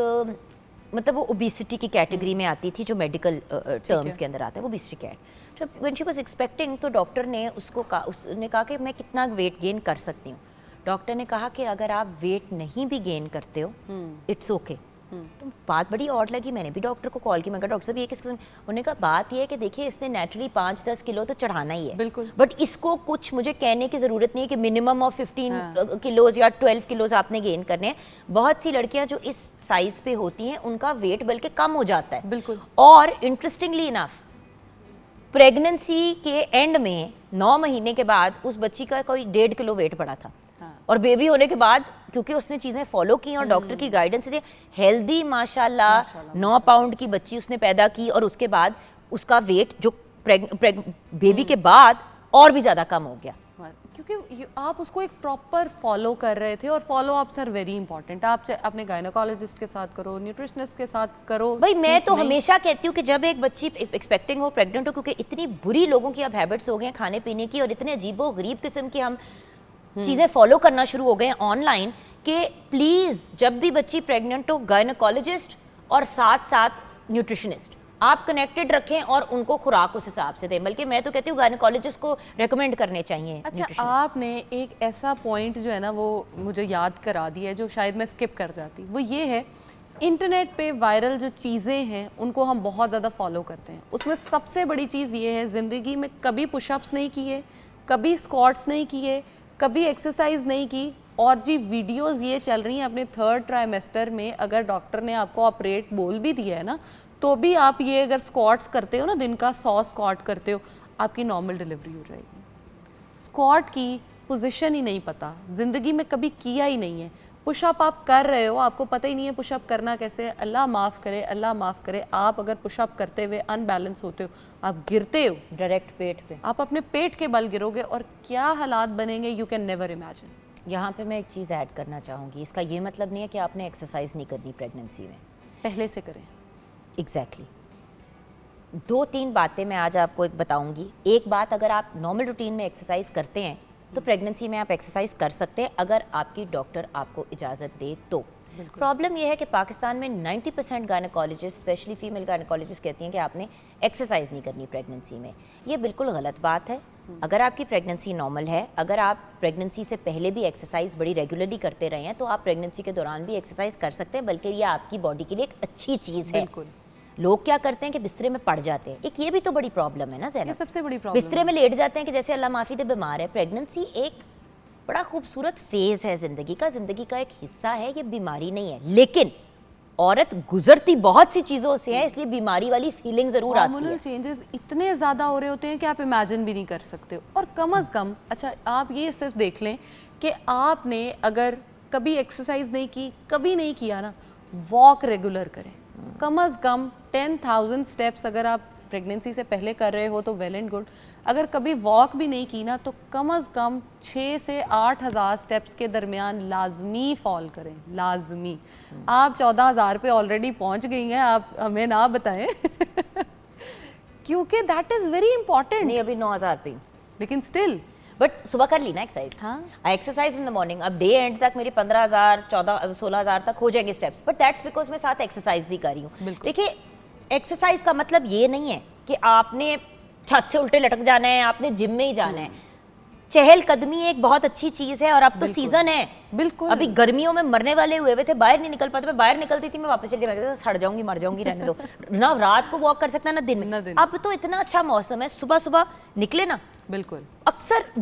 مطلب وہ اوبیسٹی کی کیٹیگری میں آتی تھی جو میڈیکل ٹرمز کے اندر آتا ہے, وہ obesity cat. When she was expecting تو ڈاکٹر نے اس نے کہا کہ میں کتنا ویٹ گین کر سکتی ہوں. ڈاکٹر نے کہا کہ اگر آپ ویٹ نہیں بھی گین کرتے ہو اٹس اوکے. تو بات بڑی آڈ لگی, میں نے بھی ڈاکٹر کو کال کی, میں کہا ڈاکٹر صاحب یہ کس قسم, انہوں نے کہا بات یہ ہے کہ دیکھیے اس نے نیچرلی 5-10 کلو تو چڑھانا ہی ہے بالکل, بٹ اس کو کچھ مجھے کہنے کی ضرورت نہیں ہے کہ منیمم آف 15 کلوز یا 12 کلوز آپ نے گین کرنے ہیں. بہت سی لڑکیاں جو اس سائز پہ ہوتی ہیں ان کا ویٹ بلکہ کم ہو جاتا ہے. بالکل. اور انٹرسٹنگلی انف پریگننسی کے اینڈ میں 9 مہینے کے بعد اس بچی کا کوئی 1.5 کلو ویٹ بڑھا تھا, اور بیبی ہونے کے بعد کیونکہ اس نے چیزیں فالو کی اور ڈاکٹر کی گائیڈنس سے ہیلدی ماشاءاللہ 9 پاؤنڈ کی بچی اس نے پیدا کی, اور اس کے بعد اس کا ویٹ جو بیبی کے بعد اور بھی زیادہ کم ہو گیا, کیونکہ آپ اس کو ایک پراپر فالو کر رہے تھے. اور فالو اپ سر ویری امپورٹنٹ, آپ اپنے گائنیکالوجسٹ کے ساتھ کرو, نیوٹریشنسٹ کے ساتھ کرو. بھائی میں تو ہمیشہ کہتی ہوں کہ جب ایک بچی ایکسپیکٹنگ ہو, پریگننٹ ہو, کیونکہ اتنی بری لوگوں کی اب ہیبٹس ہو گئے ہیں کھانے پینے کی, اور اتنے عجیب و غریب قسم کی ہم چیزیں فالو کرنا شروع ہو گئے ہیں آن لائن, کہ پلیز جب بھی بچی پریگننٹ ہو گائنیکالوجسٹ اور ساتھ ساتھ نیوٹریشنسٹ آپ کنیکٹڈ رکھیں اور ان کو خوراک اس حساب سے دیں. بلکہ میں تو کہتی ہوں گائنیکالوجسٹ کو ریکمینڈ کرنے چاہیے. اچھا آپ نے ایک ایسا پوائنٹ جو ہے نا وہ مجھے یاد کرا دیا ہے جو شاید میں اسکپ کر جاتی, وہ یہ ہے انٹرنیٹ پہ وائرل جو چیزیں ہیں ان کو ہم بہت زیادہ فالو کرتے ہیں. اس میں سب سے بڑی چیز یہ ہے, زندگی میں کبھی پش اپس نہیں کیے, کبھی اسکواٹس نہیں کیے, کبھی ایکسرسائز نہیں کی, اور جی ویڈیوز یہ چل رہی ہیں اپنے 3rd ٹرائمیسٹر میں اگر ڈاکٹر نے آپ کو آپریٹ بول بھی دیا ہے نا تو بھی آپ یہ اگر اسکواٹس کرتے ہو نا, دن کا 100 اسکواٹ کرتے ہو, آپ کی نارمل ڈلیوری ہو جائے گی. اسکواٹ کی پوزیشن ہی نہیں پتہ, زندگی میں کبھی کیا ہی نہیں ہے. پش اپ آپ کر رہے ہو, آپ کو پتہ ہی نہیں ہے پش اپ کرنا کیسے. اللہ معاف کرے, اللہ معاف کرے, آپ اگر پش اپ کرتے ہوئے ان بیلنس ہوتے ہو, آپ گرتے ہو ڈائریکٹ پیٹ پہ, آپ اپنے پیٹ کے بل گرو گے, اور کیا حالات بنیں گے یو کین نیور امیجن. یہاں پہ میں ایک چیز ایڈ کرنا چاہوں گی, اس کا یہ مطلب نہیں ہے کہ آپ نے ایکسرسائز نہیں کرنی پریگننسی میں, پہلے سے کریں. ایگزیکٹلی 2-3 باتیں میں آج آپ کو ایک بتاؤں گی. ایک بات, اگر آپ نارمل روٹین میں ایکسرسائز کرتے ہیں تو پریگننسی میں آپ ایکسرسائز کر سکتے ہیں اگر آپ کی ڈاکٹر آپ کو اجازت دے تو. پرابلم یہ ہے کہ پاکستان میں 90% گائنیکالوجسٹ اسپیشلی فیمیل گائنیکالوجسٹ کہتی ہیں کہ آپ نے ایکسرسائز نہیں کرنی پریگننسی میں. یہ بالکل غلط بات ہے. اگر آپ کی پریگننسی نارمل ہے, اگر آپ پریگننسی سے پہلے بھی ایکسرسائز بڑی ریگولرلی کرتے رہے ہیں تو آپ پریگننسی کے دوران بھی ایکسرسائز کر سکتے ہیں, بلکہ یہ آپ کی باڈی کے لیے ایک اچھی چیز ہے. بالکل. لوگ کیا کرتے ہیں کہ بسترے میں پڑ جاتے ہیں, ایک یہ بھی تو بڑی پرابلم ہے نا زینب, یہ سب سے بڑی پرابلم. بسترے میں لیٹ جاتے ہیں کہ جیسے اللہ معافی دے بیمار ہے. پریگننسی ایک بڑا خوبصورت فیز ہے زندگی کا ایک حصہ ہے, یہ بیماری نہیں ہے. لیکن عورت گزرتی بہت سی چیزوں سے ہے, اس لیے بیماری والی فیلنگ ضرور آتی ہے. ہارمونل چینجز اتنے زیادہ ہو رہے ہوتے ہیں کہ آپ امیجن بھی نہیں کر سکتے. اور کم از کم اچھا آپ یہ صرف دیکھ لیں کہ آپ نے اگر کبھی ایکسرسائز نہیں کی, کبھی نہیں کیا نا, واک ریگولر کریں. کم از کم 10,000 اسٹیپس اگر آپ پریگننسی سے پہلے کر رہے ہو تو ویل اینڈ گڈ. اگر کبھی واک بھی نہیں کی نا تو کم از کم 6 سے 8,000 اسٹیپس کے درمیان لازمی فال کریں, لازمی. آپ 14,000 پہ آلریڈی پہنچ گئی ہیں, آپ ہمیں نہ بتائیں کیونکہ دیٹ از ویری امپورٹنٹ. نہیں ابھی 9,000 پہ, لیکن اسٹل بٹ صبح کر لی نا ایکسرسائز. ہاں ایکسرسائز ان دا مارننگ. اب ڈے اینڈ تک میری 15,000 16,000 تک ہو جائیں گے اسٹیپس, بٹ دیٹس بیکاز میں ساتھ ایکسرسائز بھی کر رہی ہوں. دیکھیے ایکسرسائز کا مطلب یہ نہیں ہے کہ آپ نے چھت سے الٹے لٹک جانا ہے, آپ نے جم میں ہی جانا ہے. چہل قدمی ایک بہت اچھی چیز ہے, اور اب تو سیزن ہے. بالکل. ابھی گرمیوں میں مرنے والے ہوئے تھے, باہر نہیں نکل پاتے. میں باہر نکلتی تھی, میں واپس چلی گئی, سڑ جاؤں گی, مر جاؤں گی, رہنے دو. نہ رات کو واک کر سکتا نہ دن میں. اب تو اتنا اچھا موسم ہے, صبح صبح نکلے نا. بالکل. اکثر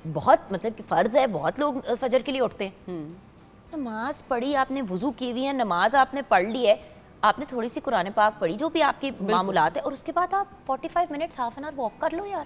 بہت مطلب کہ فرض ہے, بہت لوگ فجر کے لیے اٹھتے ہیں. نماز پڑھی آپ نے, وضو کی ہوئی ہے, نماز آپ نے پڑھ لی ہے, آپ نے تھوڑی سی قرآن پاک پڑھی, جو بھی آپ کی معمولات ہے, اور اس کے بعد آپ 45 minutes half an hour walk کر لو یار.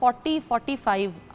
40-45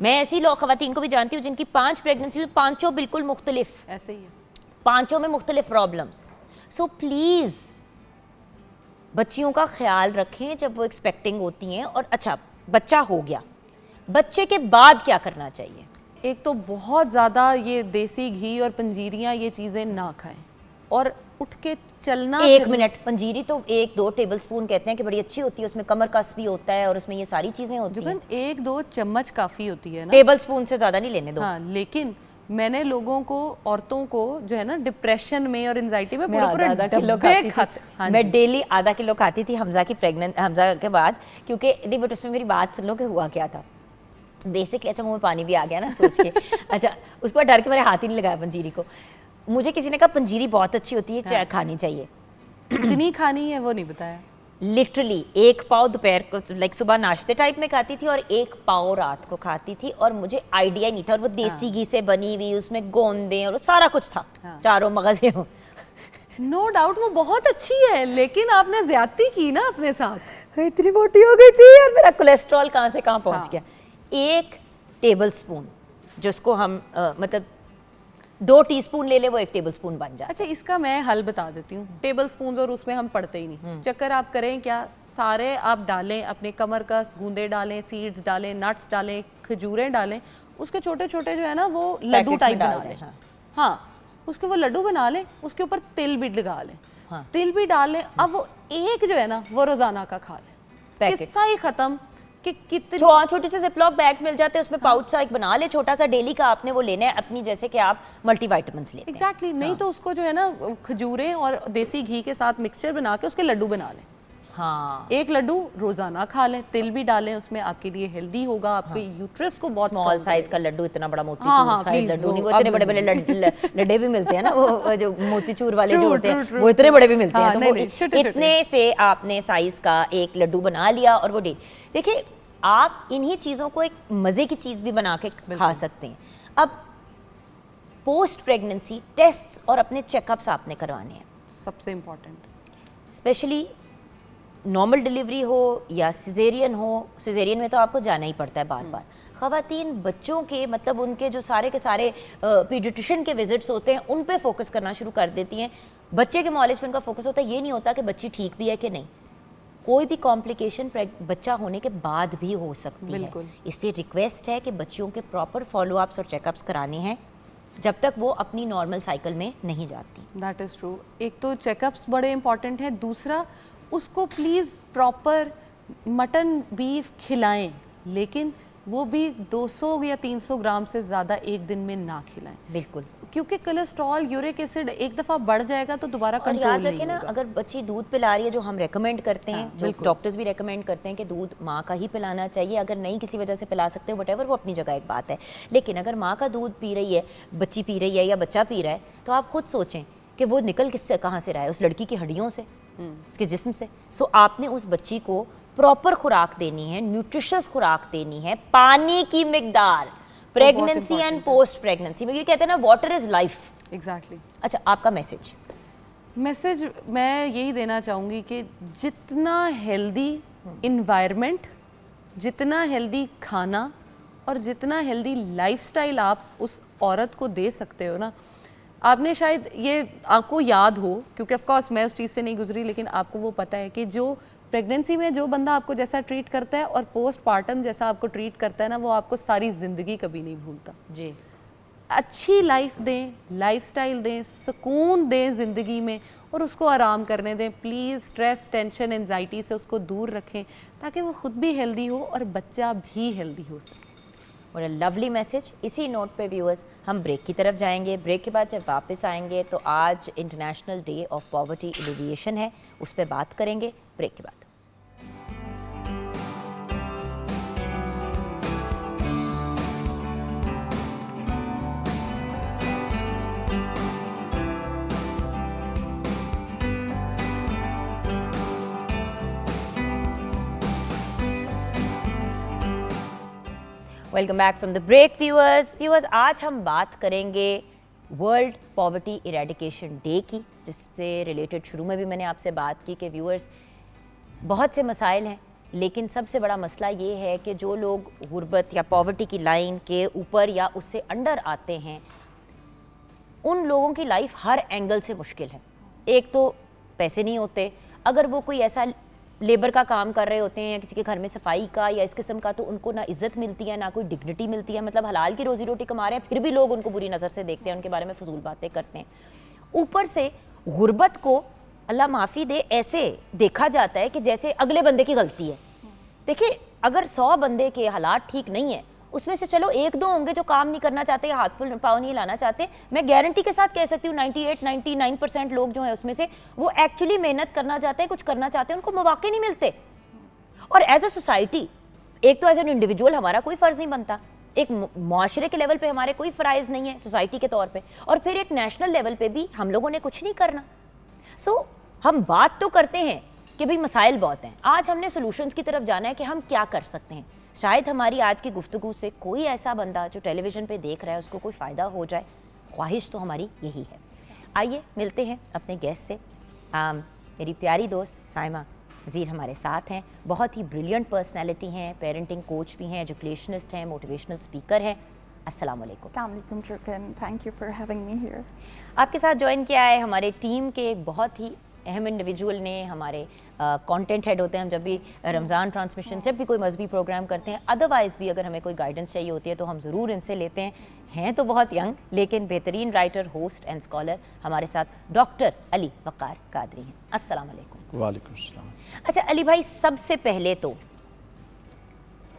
میں ایسی خواتین کو بھی جانتی ہوں جن کی 5 پریگننسی ہوئی, 5 بالکل مختلف, ایسے ہی ہے. 5 میں مختلف پرابلمس. سو پلیز بچیوں کا خیال رکھیں جب وہ ایکسپیکٹنگ ہوتی ہیں. اور اچھا بچہ ہو گیا, بچے کے بعد کیا کرنا چاہیے؟ ایک تو بہت زیادہ یہ دیسی گھی اور پنجیریاں یہ چیزیں نہ کھائیں, اور اٹھ کے چلنا. 1 منٹ, پنجیری تو 1-2 ٹیبل سپون کہتے ہیں کہ بڑی اچھی ہوتی ہے, اس میں کمر کس بھی ہوتا ہے اور اس میں یہ ساری چیزیں ہوتی ہیں. 1-2 چمچ کافی ہوتی ہے نا, ٹیبل سپون سے زیادہ نہیں لینے دو. ہاں, لیکن میں نے لوگوں کو, عورتوں کو جو ہے نا ڈپریشن میں اور انزائٹی میں پورے ڈبے کھاتے. میں ڈیلی آدھا کلو کھاتی تھی حمزہ کے بعد, کیونکہ نہیں بٹ اس میں میری بات سن لو کہ ہوا کیا تھا بیسکلی. اچھا منہ میں پانی بھی آ گیا نا سوچ کے. اچھا اس کو ڈر کے میرے ہاتھ ہی نہیں لگایا پنجیری کو. مجھے کسی نے کہا پنجیری بہت اچھی ہوتی ہے, کھانی چاہیے. کتنی کھانی ہے وہ نہیں بتایا. لٹرلی 1 پاؤ دوپہر کو لائک صبح ناشتے ٹائپ میں کھاتی تھی اور 1 پاؤ رات کو کھاتی تھی, اور مجھے آئیڈیا ہی نہیں تھا. اور وہ دیسی گھی سے بنی ہوئی, اس میں گوندیں اور سارا کچھ تھا, چاروں مغزیں ہوں. نو ڈاؤٹ وہ بہت اچھی ہے, لیکن آپ نے زیادتی کی نا اپنے ساتھ. اتنی موٹی ہو گئی تھی اور میرا کولیسٹرول کہاں سے کہاں پہنچ گیا. 1 ٹیبل سپون جس کو ہم مطلب 2 ٹی سپون لے لے, وہ 1 ٹیبل سپون بن جائے. اچھا اس کا میں حل بتا دیتی ہوں. ٹیبل سپونز اور اس میں ہم پڑھتے ہی نہیں. چکر آپ کریں کیا, سارے آپ ڈالیں, اپنے کمر کس, گوندے ڈالیں, سیڈز ڈالیں, نٹس ڈالیں, کھجوریں ڈالیں, اس کے چھوٹے چھوٹے جو ہے نا وہ لڈو ٹائپ بنا لیں. ہاں اس کے وہ لڈو بنا لیں, اس کے اوپر تل بھی لگا لیں, تل بھی ڈال لیں. اب وہ ایک جو ہے نا وہ روزانہ کا کھا لیں, قصہ ہی ختم. کہ کتنے چھوٹے سے زپ لاک بیگز مل جاتے ہیں, اس میں پاؤچ سا ایک بنا لے چھوٹا سا, ڈیلی کا آپ نے وہ لینا ہے اپنی, جیسے کہ آپ ملٹی وائٹامنس لیتے ہیں. ایگزیکٹلی. نہیں تو اس کو جو ہے نا کھجوریں اور دیسی گھی کے ساتھ مکسچر بنا کے اس کے لڈو بنا لیں. ہاں 1 لڈو روزانہ کھا لیں, تل بھی ڈالیں اس میں, آپ کے لیے ہیلدی ہوگا, آپ کے یوٹرس کو بہت اسمال سائز کا لڈو, اتنا بڑا موتی ہاں چور سائز لڈو نہیں, وہ اتنے بڑے بڑے لڈے بھی ملتے ہیں نا, وہ جو موتی چور والے جو ہوتے ہیں وہ اتنے بڑے بھی ملتے ہیں. تو وہ اتنے سے آپ نے سائز کا 1 لڈو بنا لیا, اور وہ دیکھیں آپ انہی چیزوں کو ایک مزے کی چیز بھی بنا کے کھا سکتے ہیں. اب پوسٹ پریگننسی ٹیسٹ اور اپنے چیک اپس آپ نے کروانے ہیں, سب سے امپورٹنٹ. اسپیشلی نارمل ڈلیوری ہو یا سیزیرین ہو. سیزیرین میں تو آپ کو جانا ہی پڑتا ہے بار بار. خواتین بچوں کے مطلب ان کے جو سارے کے سارے پیڈیٹریشن کے وزٹس ہوتے ہیں ان پہ فوکس کرنا شروع کر دیتی ہیں. بچے کے معالج پہ ان کا فوکس ہوتا ہے, یہ نہیں ہوتا کہ بچی ٹھیک بھی ہے کہ نہیں. کوئی بھی کمپلیکیشن بچہ ہونے کے بعد بھی ہو سکتی ہے. اس لیے ریکویسٹ ہے کہ بچیوں کے پراپر فالو اپس اور چیک اپس کرانے ہیں جب تک وہ اپنی نارمل سائیکل میں نہیں جاتی. That is true. ایک تو چیک اپس بڑے امپورٹنٹ ہیں, دوسرا اس کو پلیز پراپر مٹن بیف کھلائیں, لیکن وہ بھی 200 یا 300 گرام سے زیادہ ایک دن میں نہ کھلائیں. بالکل, کیونکہ کولیسٹرول, یورک ایسڈ ایک دفعہ بڑھ جائے گا تو دوبارہ کنٹرول نہیں ہوگا. یاد رکھیں نا, اگر بچی دودھ پلا رہی ہے, جو ہم ریکمینڈ کرتے ہیں, جو ڈاکٹرز بھی ریکمینڈ کرتے ہیں کہ دودھ ماں کا ہی پلانا چاہیے. اگر نہیں کسی وجہ سے پلا سکتے وٹ ایور, وہ اپنی جگہ ایک بات ہے. لیکن اگر ماں کا دودھ پی رہی ہے, بچی پی رہی ہے یا بچہ پی رہا ہے, تو آپ خود سوچیں کہ وہ نکل کس سے کہاں سے رہا ہے, اس لڑکی کی ہڈیوں سے, اس کے جسم سے. سو آپ نے اس بچی کو پراپر خوراک دینی ہے, نیوٹریشس خوراک دینی ہے, پانی کی مقدار. پریگننسی اینڈ پوسٹ پریگننسی میں یہ کہتے ہیں نا, واٹر از لائف. ایگزیکٹلی. اچھا آپ کا میسج میں یہی دینا چاہوں گی کہ جتنا ہیلدی انوائرمنٹ, جتنا ہیلدی کھانا اور جتنا ہیلدی لائف سٹائل آپ اس عورت کو دے سکتے ہو نا. آپ نے شاید یہ آپ کو یاد ہو, کیونکہ آف کورس میں اس چیز سے نہیں گزری, لیکن آپ کو وہ پتہ ہے کہ جو پریگننسی میں جو بندہ آپ کو جیسا ٹریٹ کرتا ہے اور پوسٹ پارٹم جیسا آپ کو ٹریٹ کرتا ہے نا, وہ آپ کو ساری زندگی کبھی نہیں بھولتا. جی, اچھی لائف دیں, لائف سٹائل دیں, سکون دیں زندگی میں, اور اس کو آرام کرنے دیں. پلیز سٹریس, ٹینشن, انزائٹی سے اس کو دور رکھیں تاکہ وہ خود بھی ہیلدی ہو اور بچہ بھی ہیلدی ہو سکے. اور لولی میسج. اسی نوٹ پہ ویورز ہم بریک کی طرف جائیں گے. بریک کے بعد جب واپس آئیں گے تو آج international day of poverty alleviation ہے, اس پہ بات کریں گے بریک کے بعد. Welcome back from the break viewers. آج ہم بات کریں گے ورلڈ پاورٹی ایریڈیکیشن ڈے کی, جس سے ریلیٹڈ شروع میں بھی میں نے آپ سے بات کی کہ ویورز بہت سے مسائل ہیں لیکن سب سے بڑا مسئلہ یہ ہے کہ جو لوگ غربت یا پاورٹی کی لائن کے اوپر یا اس سے انڈر آتے ہیں ان لوگوں کی لائف ہر اینگل سے مشکل ہے. ایک تو پیسے نہیں ہوتے, اگر وہ کوئی ایسا لیبر کا کام کر رہے ہوتے ہیں یا کسی کے گھر میں صفائی کا یا اس قسم کا, تو ان کو نہ عزت ملتی ہے نہ کوئی ڈگنیٹی ملتی ہے. مطلب حلال کی روزی روٹی کما رہے ہیں پھر بھی لوگ ان کو بری نظر سے دیکھتے ہیں, ان کے بارے میں فضول باتیں کرتے ہیں. اوپر سے غربت کو اللہ معافی دے ایسے دیکھا جاتا ہے کہ جیسے اگلے بندے کی غلطی ہے. دیکھیں اگر 100 بندے کے حالات ٹھیک نہیں ہیں اس میں سے چلو 1-2 ہوں گے جو کام نہیں کرنا چاہتے یا ہاتھ پاؤں نہیں لانا چاہتے, میں گارنٹی کے ساتھ کہہ سکتی ہوں 98-99% لوگ جو ہیں اس میں سے وہ ایکچولی محنت کرنا چاہتے ہیں, کچھ کرنا چاہتے ہیں, ان کو مواقع نہیں ملتے. اور ایز اے سوسائٹی, ایک تو ایز این انڈیویجول ہمارا کوئی فرض نہیں بنتا, ایک معاشرے کے لیول پہ ہمارے کوئی فرائض نہیں ہے سوسائٹی کے طور پہ, اور پھر ایک نیشنل لیول پہ بھی ہم لوگوں نے کچھ نہیں کرنا. سو ہم بات تو کرتے ہیں کہ بھئی مسائل بہت ہیں, آج ہم نے سولوشنز کی طرف جانا ہے کہ ہم کیا کر سکتے ہیں. شاید ہماری آج کی گفتگو سے کوئی ایسا بندہ جو ٹیلی ویژن پہ دیکھ رہا ہے اس کو کوئی فائدہ ہو جائے, خواہش تو ہماری یہی ہے. آئیے ملتے ہیں اپنے گیسٹ سے. میری پیاری دوست سائمہ وزیر ہمارے ساتھ ہیں, بہت ہی بریلینٹ پرسنالٹی ہیں, پیرنٹنگ کوچ بھی ہیں, ایجوکیشنسٹ ہیں, موٹیویشنل اسپیکر ہیں. السلام علیکم. السلام علیکم جرکن, thank you for having me here. آپ کے ساتھ جوائن کیا ہے ہمارے ٹیم کے ایک بہت ہی اہم انڈیویجول نے, ہمارے کانٹینٹ ہیڈ ہوتے ہیں ہم جب بھی رمضان ٹرانسمیشن, جب بھی کوئی مذہبی پروگرام کرتے ہیں, ادروائز بھی اگر ہمیں کوئی گائیڈنس چاہیے ہوتی ہے تو ہم ضرور ان سے لیتے ہیں. ہیں تو بہت ینگ لیکن بہترین رائٹر, ہوسٹ اینڈ اسکالر ہمارے ساتھ ڈاکٹر علی وقار قادری ہیں. السلام علیکم. وعلیکم السلام. اچھا علی بھائی, سب سے پہلے تو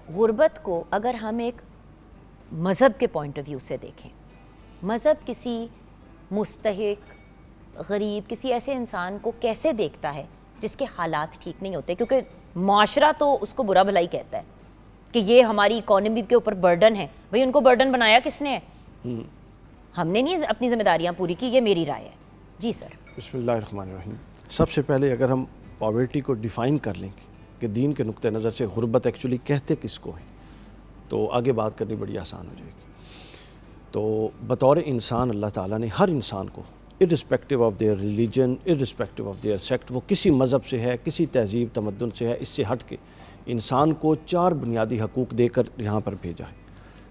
غربت کو اگر ہم ایک مذہب کے پوائنٹ آف ویو سے دیکھیں, مذہب کسی مستحق غریب کسی ایسے انسان کو کیسے دیکھتا ہے جس کے حالات ٹھیک نہیں ہوتے؟ کیونکہ معاشرہ تو اس کو برا بھلا ہی کہتا ہے کہ یہ ہماری اکانومی کے اوپر برڈن ہے. بھئی ان کو برڈن بنایا کس نے ہے؟ ہم نے نہیں اپنی ذمہ داریاں پوری کی, یہ میری رائے ہے. جی سر. بسم اللہ الرحمن الرحیم. سب سے پہلے اگر ہم پاورٹی کو ڈیفائن کر لیں کہ دین کے نقطہ نظر سے غربت ایکچولی کہتے کس کو ہے, تو آگے بات کرنی بڑی آسان ہو جائے گی. تو بطور انسان اللہ تعالیٰ نے ہر انسان کو irrespective of their religion, irrespective of their sect, وہ کسی مذہب سے ہے, کسی تہذیب تمدن سے ہے, اس سے ہٹ کے انسان کو 4 بنیادی حقوق دے کر یہاں پر بھیجا ہے.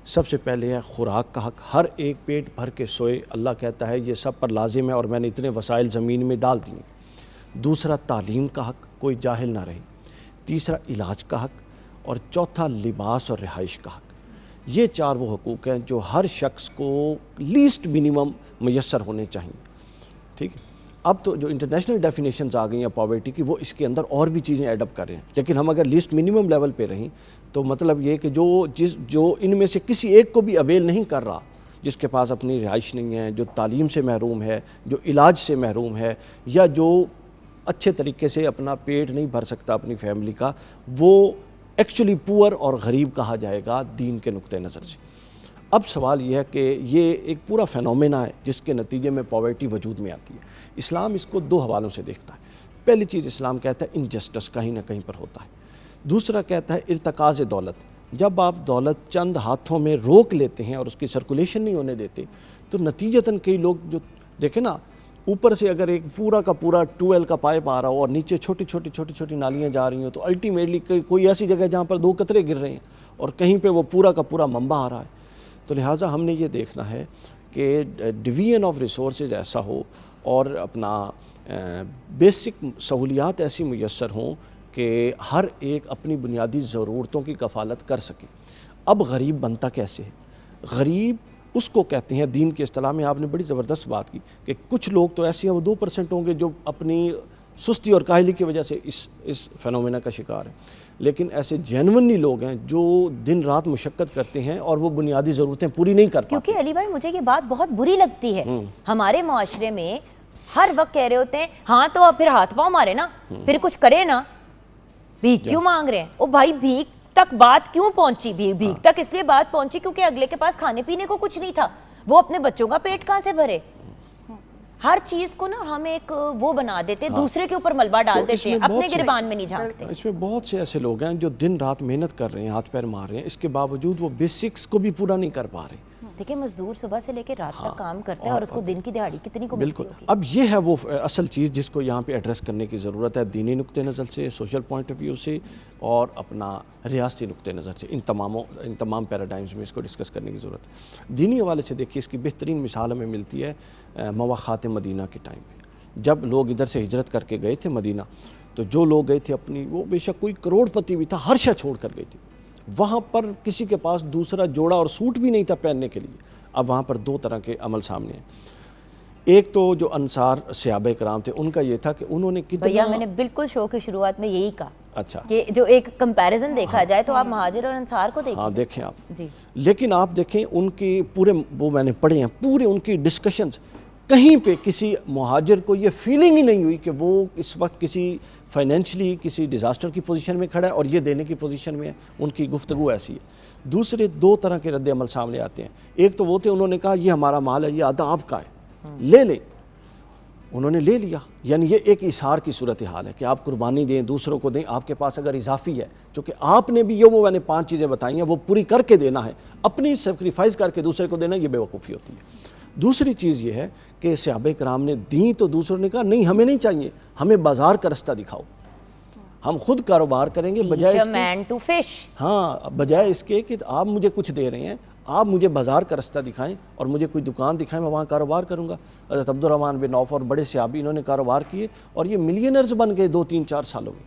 سب سے پہلے ہے خوراک کا حق, ہر ایک پیٹ بھر کے سوئے, اللہ کہتا ہے یہ سب پر لازم ہے اور میں نے اتنے وسائل زمین میں ڈال دیے. دوسرا تعلیم کا حق, کوئی جاہل نہ رہے. تیسرا علاج کا حق, اور چوتھا لباس اور رہائش کا حق. یہ 4 وہ حقوق ہیں جو ہر شخص کو لیسٹ منیمم میسر ہونے چاہیے. ٹھیک ہے. اب تو جو انٹرنیشنل ڈیفینیشنز آ گئی ہیں پاورٹی کی, وہ اس کے اندر اور بھی چیزیں ایڈ اپ کر رہے ہیں, لیکن ہم اگر لیسٹ منیمم لیول پہ رہیں تو مطلب یہ کہ جو ان میں سے کسی ایک کو بھی اویل نہیں کر رہا, جس کے پاس اپنی رہائش نہیں ہے, جو تعلیم سے محروم ہے, جو علاج سے محروم ہے, یا جو اچھے طریقے سے اپنا پیٹ نہیں بھر سکتا اپنی فیملی کا, وہ ایکچولی پور اور غریب کہا جائے گا دین کے نقطہ نظر سے. اب سوال یہ ہے کہ یہ ایک پورا فینومینا ہے جس کے نتیجے میں پاورٹی وجود میں آتی ہے. اسلام اس کو 2 حوالوں سے دیکھتا ہے. پہلی چیز اسلام کہتا ہے انجسٹس کہیں نہ کہیں پر ہوتا ہے. دوسرا کہتا ہے ارتکاز دولت. جب آپ دولت چند ہاتھوں میں روک لیتے ہیں اور اس کی سرکولیشن نہیں ہونے دیتے, تو نتیجتاً کئی لوگ جو دیکھیں نا, اوپر سے اگر ایک پورا کا پورا ٹویل کا پائپ آ رہا ہو اور نیچے چھوٹی چھوٹی نالیاں جا رہی ہوں, تو الٹیمیٹلی کوئی ایسی جگہ جہاں پر 2 قطرے گر رہے ہیں اور کہیں پہ وہ پورا کا پورا منبع آ رہا ہے. تو لہٰذا ہم نے یہ دیکھنا ہے کہ ڈویژن آف ریسورسز ایسا ہو اور اپنا بیسک سہولیات ایسی میسر ہوں کہ ہر ایک اپنی بنیادی ضرورتوں کی کفالت کر سکے. اب غریب بنتا کیسے ہے؟ غریب اس کو کہتے ہیں دین کے اصطلاح میں. آپ نے بڑی زبردست بات کی کہ کچھ لوگ تو ایسے ہیں وہ 2% ہوں گے جو اپنی سستی اور کاہلی کی وجہ سے اس فینومینا کا شکار ہیں, لیکن ایسے جینونلی لوگ ہیں جو دن رات مشقت کرتے ہیں اور وہ بنیادی ضرورتیں پوری نہیں کر پاتے. کیونکہ علی بھائی مجھے یہ بات بہت بری لگتی ہے, ہمارے معاشرے میں ہر وقت کہہ رہے ہوتے ہیں ہاں تو اب پھر ہاتھ پاؤں مارے نا, پھر کچھ کرے نا, بھیک کیوں مانگ رہے ہیں؟ او بھائی بھیک تک بات کیوں پہنچی؟ بھیک تک اس لیے بات پہنچی کیونکہ اگلے کے پاس کھانے پینے کو کچھ نہیں تھا, وہ اپنے بچوں کا پیٹ کہاں سے بھرے؟ ہر چیز کو نا ہم ایک وہ بنا دیتے, دوسرے کے اوپر ملبہ ڈال دیتے ہیں, اپنے گربان میں نہیں جھانکتے. اس میں بہت سے ایسے لوگ ہیں جو دن رات محنت کر رہے ہیں, ہاتھ پیر مار رہے ہیں, اس کے باوجود وہ بیسکس کو بھی پورا نہیں کر پا رہے. دیکھیں مزدور صبح سے لے کے رات تک کام کرتا ہے اور اس کو دن کی دہاڑی کتنی کو ملتی بالکل. ہوگی. اب یہ ہے وہ اصل چیز جس کو یہاں پہ ایڈریس کرنے کی ضرورت ہے, دینی نقطہ نظر سے, سوشل پوائنٹ آف ویو سے, اور اپنا ریاستی نقطہ نظر سے. ان تمام پیراڈائمز میں اس کو ڈسکس کرنے کی ضرورت ہے. دینی حوالے سے دیکھیے اس کی بہترین مثال ہمیں ملتی ہے مواخات مدینہ کے ٹائم پہ. جب لوگ ادھر سے ہجرت کر کے گئے تھے مدینہ, تو جو لوگ گئے تھے اپنی, وہ بے شک کوئی کروڑ پتی بھی تھا, ہر شے چھوڑ کر گئے تھے. وہاں پر کسی کے پاس دوسرا جوڑا اور سوٹ بھی نہیں تھا پہننے کے لیے. اب وہاں پر دو طرح کے عمل سامنے ہیں. ایک تو جو انصار صحابہ کرام تھے ان کا یہ تھا کہ انہوں نے کتنا, بھیا میں نے بالکل شو کی شروعات میں یہی کہا اچھا کہ جو ایک کمپیریزن دیکھا جائے تو آپ مہاجر اور انصار کو دیکھیں. ہاں دیکھیں آپ, جی لیکن آپ دیکھیں ان کے پورے, وہ میں نے پڑھے ہیں پورے ان کی ڈسکشنز, کہیں پہ کسی مہاجر کو یہ فیلنگ ہی نہیں ہوئی کہ وہ اس وقت کسی فائنینشلی کسی ڈیزاسٹر کی پوزیشن میں کھڑا ہے اور یہ دینے کی پوزیشن میں ہے. ان کی گفتگو ایسی ہے. دوسرے دو طرح کے رد عمل سامنے آتے ہیں. ایک تو وہ تھے, انہوں نے کہا یہ ہمارا مال ہے, یہ آدھا آپ کا ہے, لے لیں. انہوں نے لے لیا. یعنی یہ ایک اظہار کی صورتحال ہے کہ آپ قربانی دیں, دوسروں کو دیں. آپ کے پاس اگر اضافی ہے, چونکہ آپ نے بھی وہ میں نے 5 چیزیں بتائی ہیں وہ پوری کر کے دینا ہے, اپنی سیکریفائز کر کے دوسرے کو دینا, یہ بے وقوفی ہوتی ہے. دوسری چیز یہ ہے کہ صحابہ کرام نے دیں تو دوسروں نے کہا نہیں ہمیں نہیں چاہیے, ہمیں بازار کا رستہ دکھاؤ, ہم خود کاروبار کریں گے, بجائے اس کے ہاں بجائے اس کے کہ آپ مجھے کچھ دے رہے ہیں, آپ مجھے بازار کا رستہ دکھائیں اور مجھے کوئی دکان دکھائیں, میں وہاں کاروبار کروں گا. حضرت عبد الرحمن بن عوف اور بڑے صحابی انہوں نے کاروبار کیے اور یہ ملینرز بن گئے 2-3-4 سالوں میں.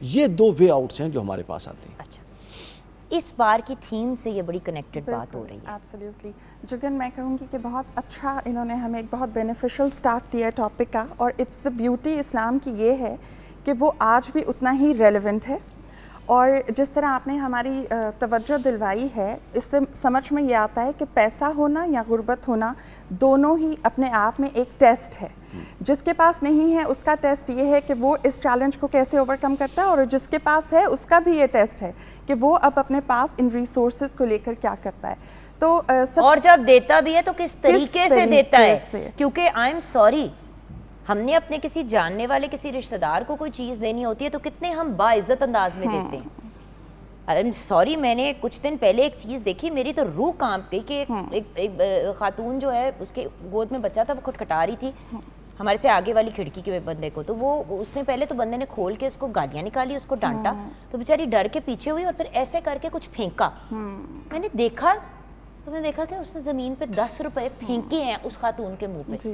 یہ 2 وے آؤٹس ہیں جو ہمارے پاس آتے ہیں. اچھا, اس بار کی تھیم سے یہ بڑی کنیکٹڈ بات ہو رہی ہے. ایبسلیوٹلی جگن, میں کہوں گی کہ بہت اچھا انہوں نے ہمیں ایک بہت بینیفیشل سٹارٹ دیا ہے ٹاپک کا, اور اٹس دا بیوٹی اسلام کی یہ ہے کہ وہ آج بھی اتنا ہی ریلیونٹ ہے. اور جس طرح آپ نے ہماری توجہ دلوائی ہے, اس سے سمجھ میں یہ آتا ہے کہ پیسہ ہونا یا غربت ہونا دونوں ہی اپنے آپ میں ایک ٹیسٹ ہے. جس کے پاس نہیں ہے اس کا ٹیسٹ یہ ہے کہ وہ اس چیلنج کو کیسے اوور کم کرتا ہے, اور جس کے پاس ہے اس کا بھی یہ ٹیسٹ ہے کہ وہ اب اپنے پاس ان ریسورسز کو لے کر کیا کرتا ہے. تو اور جب دیتا بھی ہے تو کس طریقے سے دیتا ہے, کیونکہ آئی ایم سوری, ہم نے اپنے کسی جاننے والے کسی رشتہ دار کو کوئی چیز دینی ہوتی ہے تو کتنے ہم باعزت انداز میں دیتے ہیں. آئی ایم سوری, میں نے کچھ دن پہلے ایک چیز دیکھی, میری تو روح کانپ گئی کہ ایک خاتون جو ہے اس کے گود میں بچہ تھا, وہ کھٹکھٹا رہی تھی ہمارے سے آگے والی کھڑکی کے بندے کو, تو وہ اس نے پہلے تو بندے نے کھول کے اس کو گالیاں نکالی, اس کو ڈانٹا, تو بیچاری ڈر کے پیچھے ہوئی اور پھر ایسے کر کے کچھ پھینکا. میں نے دیکھا تو میں نے دیکھا کہ اس نے زمین پہ 10 روپے پھینکے ہیں اس خاتون کے منہ پہ.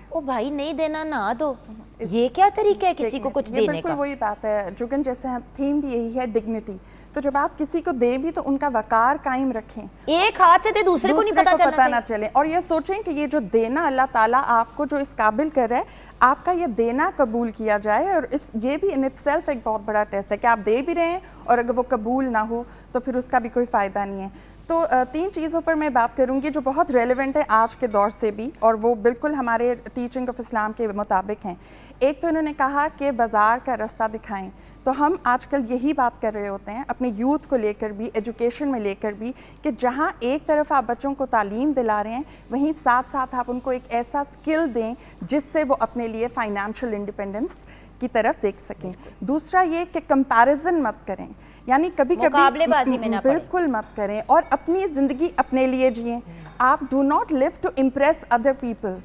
او بھائی نہیں دینا نہ دو, یہ کیا طریقہ ہے کسی کو کچھ دینے کا؟ بالکل وہی بات ہے جگن, جیسے تھیم بھی یہی ہے ڈگنیٹی. تو جب آپ کسی کو دیں بھی تو ان کا وقار قائم رکھیں, ایک ہاتھ سے دے دوسرے کو نہیں پتہ نہ چلے, اور یہ سوچیں کہ یہ جو دینا اللہ تعالیٰ آپ کو جو اس قابل کر رہا ہے, آپ کا یہ دینا قبول کیا جائے. اور یہ بھی ان اٹ سیلف ایک بہت بڑا ٹیسٹ ہے کہ آپ دے بھی رہے ہیں اور اگر وہ قبول نہ ہو تو پھر اس کا بھی کوئی فائدہ نہیں ہے. تو 3 چیزوں پر میں بات کروں گی جو بہت ریلیونٹ ہے آج کے دور سے بھی, اور وہ بالکل ہمارے ٹیچنگ آف اسلام کے مطابق ہیں. ایک تو انہوں نے کہا کہ بازار کا رستہ دکھائیں. تو ہم آج کل یہی بات کر رہے ہوتے ہیں اپنے یوتھ کو لے کر بھی, ایجوکیشن میں لے کر بھی, کہ جہاں ایک طرف آپ بچوں کو تعلیم دلا رہے ہیں, وہیں ساتھ ساتھ آپ ان کو ایک ایسا اسکل دیں جس سے وہ اپنے لیے فائنینشیل انڈیپینڈنس کی طرف دیکھ سکیں. دوسرا یہ کہ کمپیریزن مت کریں, یعنی کبھی مقابلے بازی میں نہ پڑیں, بالکل مت کریں, اور اپنی زندگی اپنے لیے جئیں. آپ do not live to impress other people.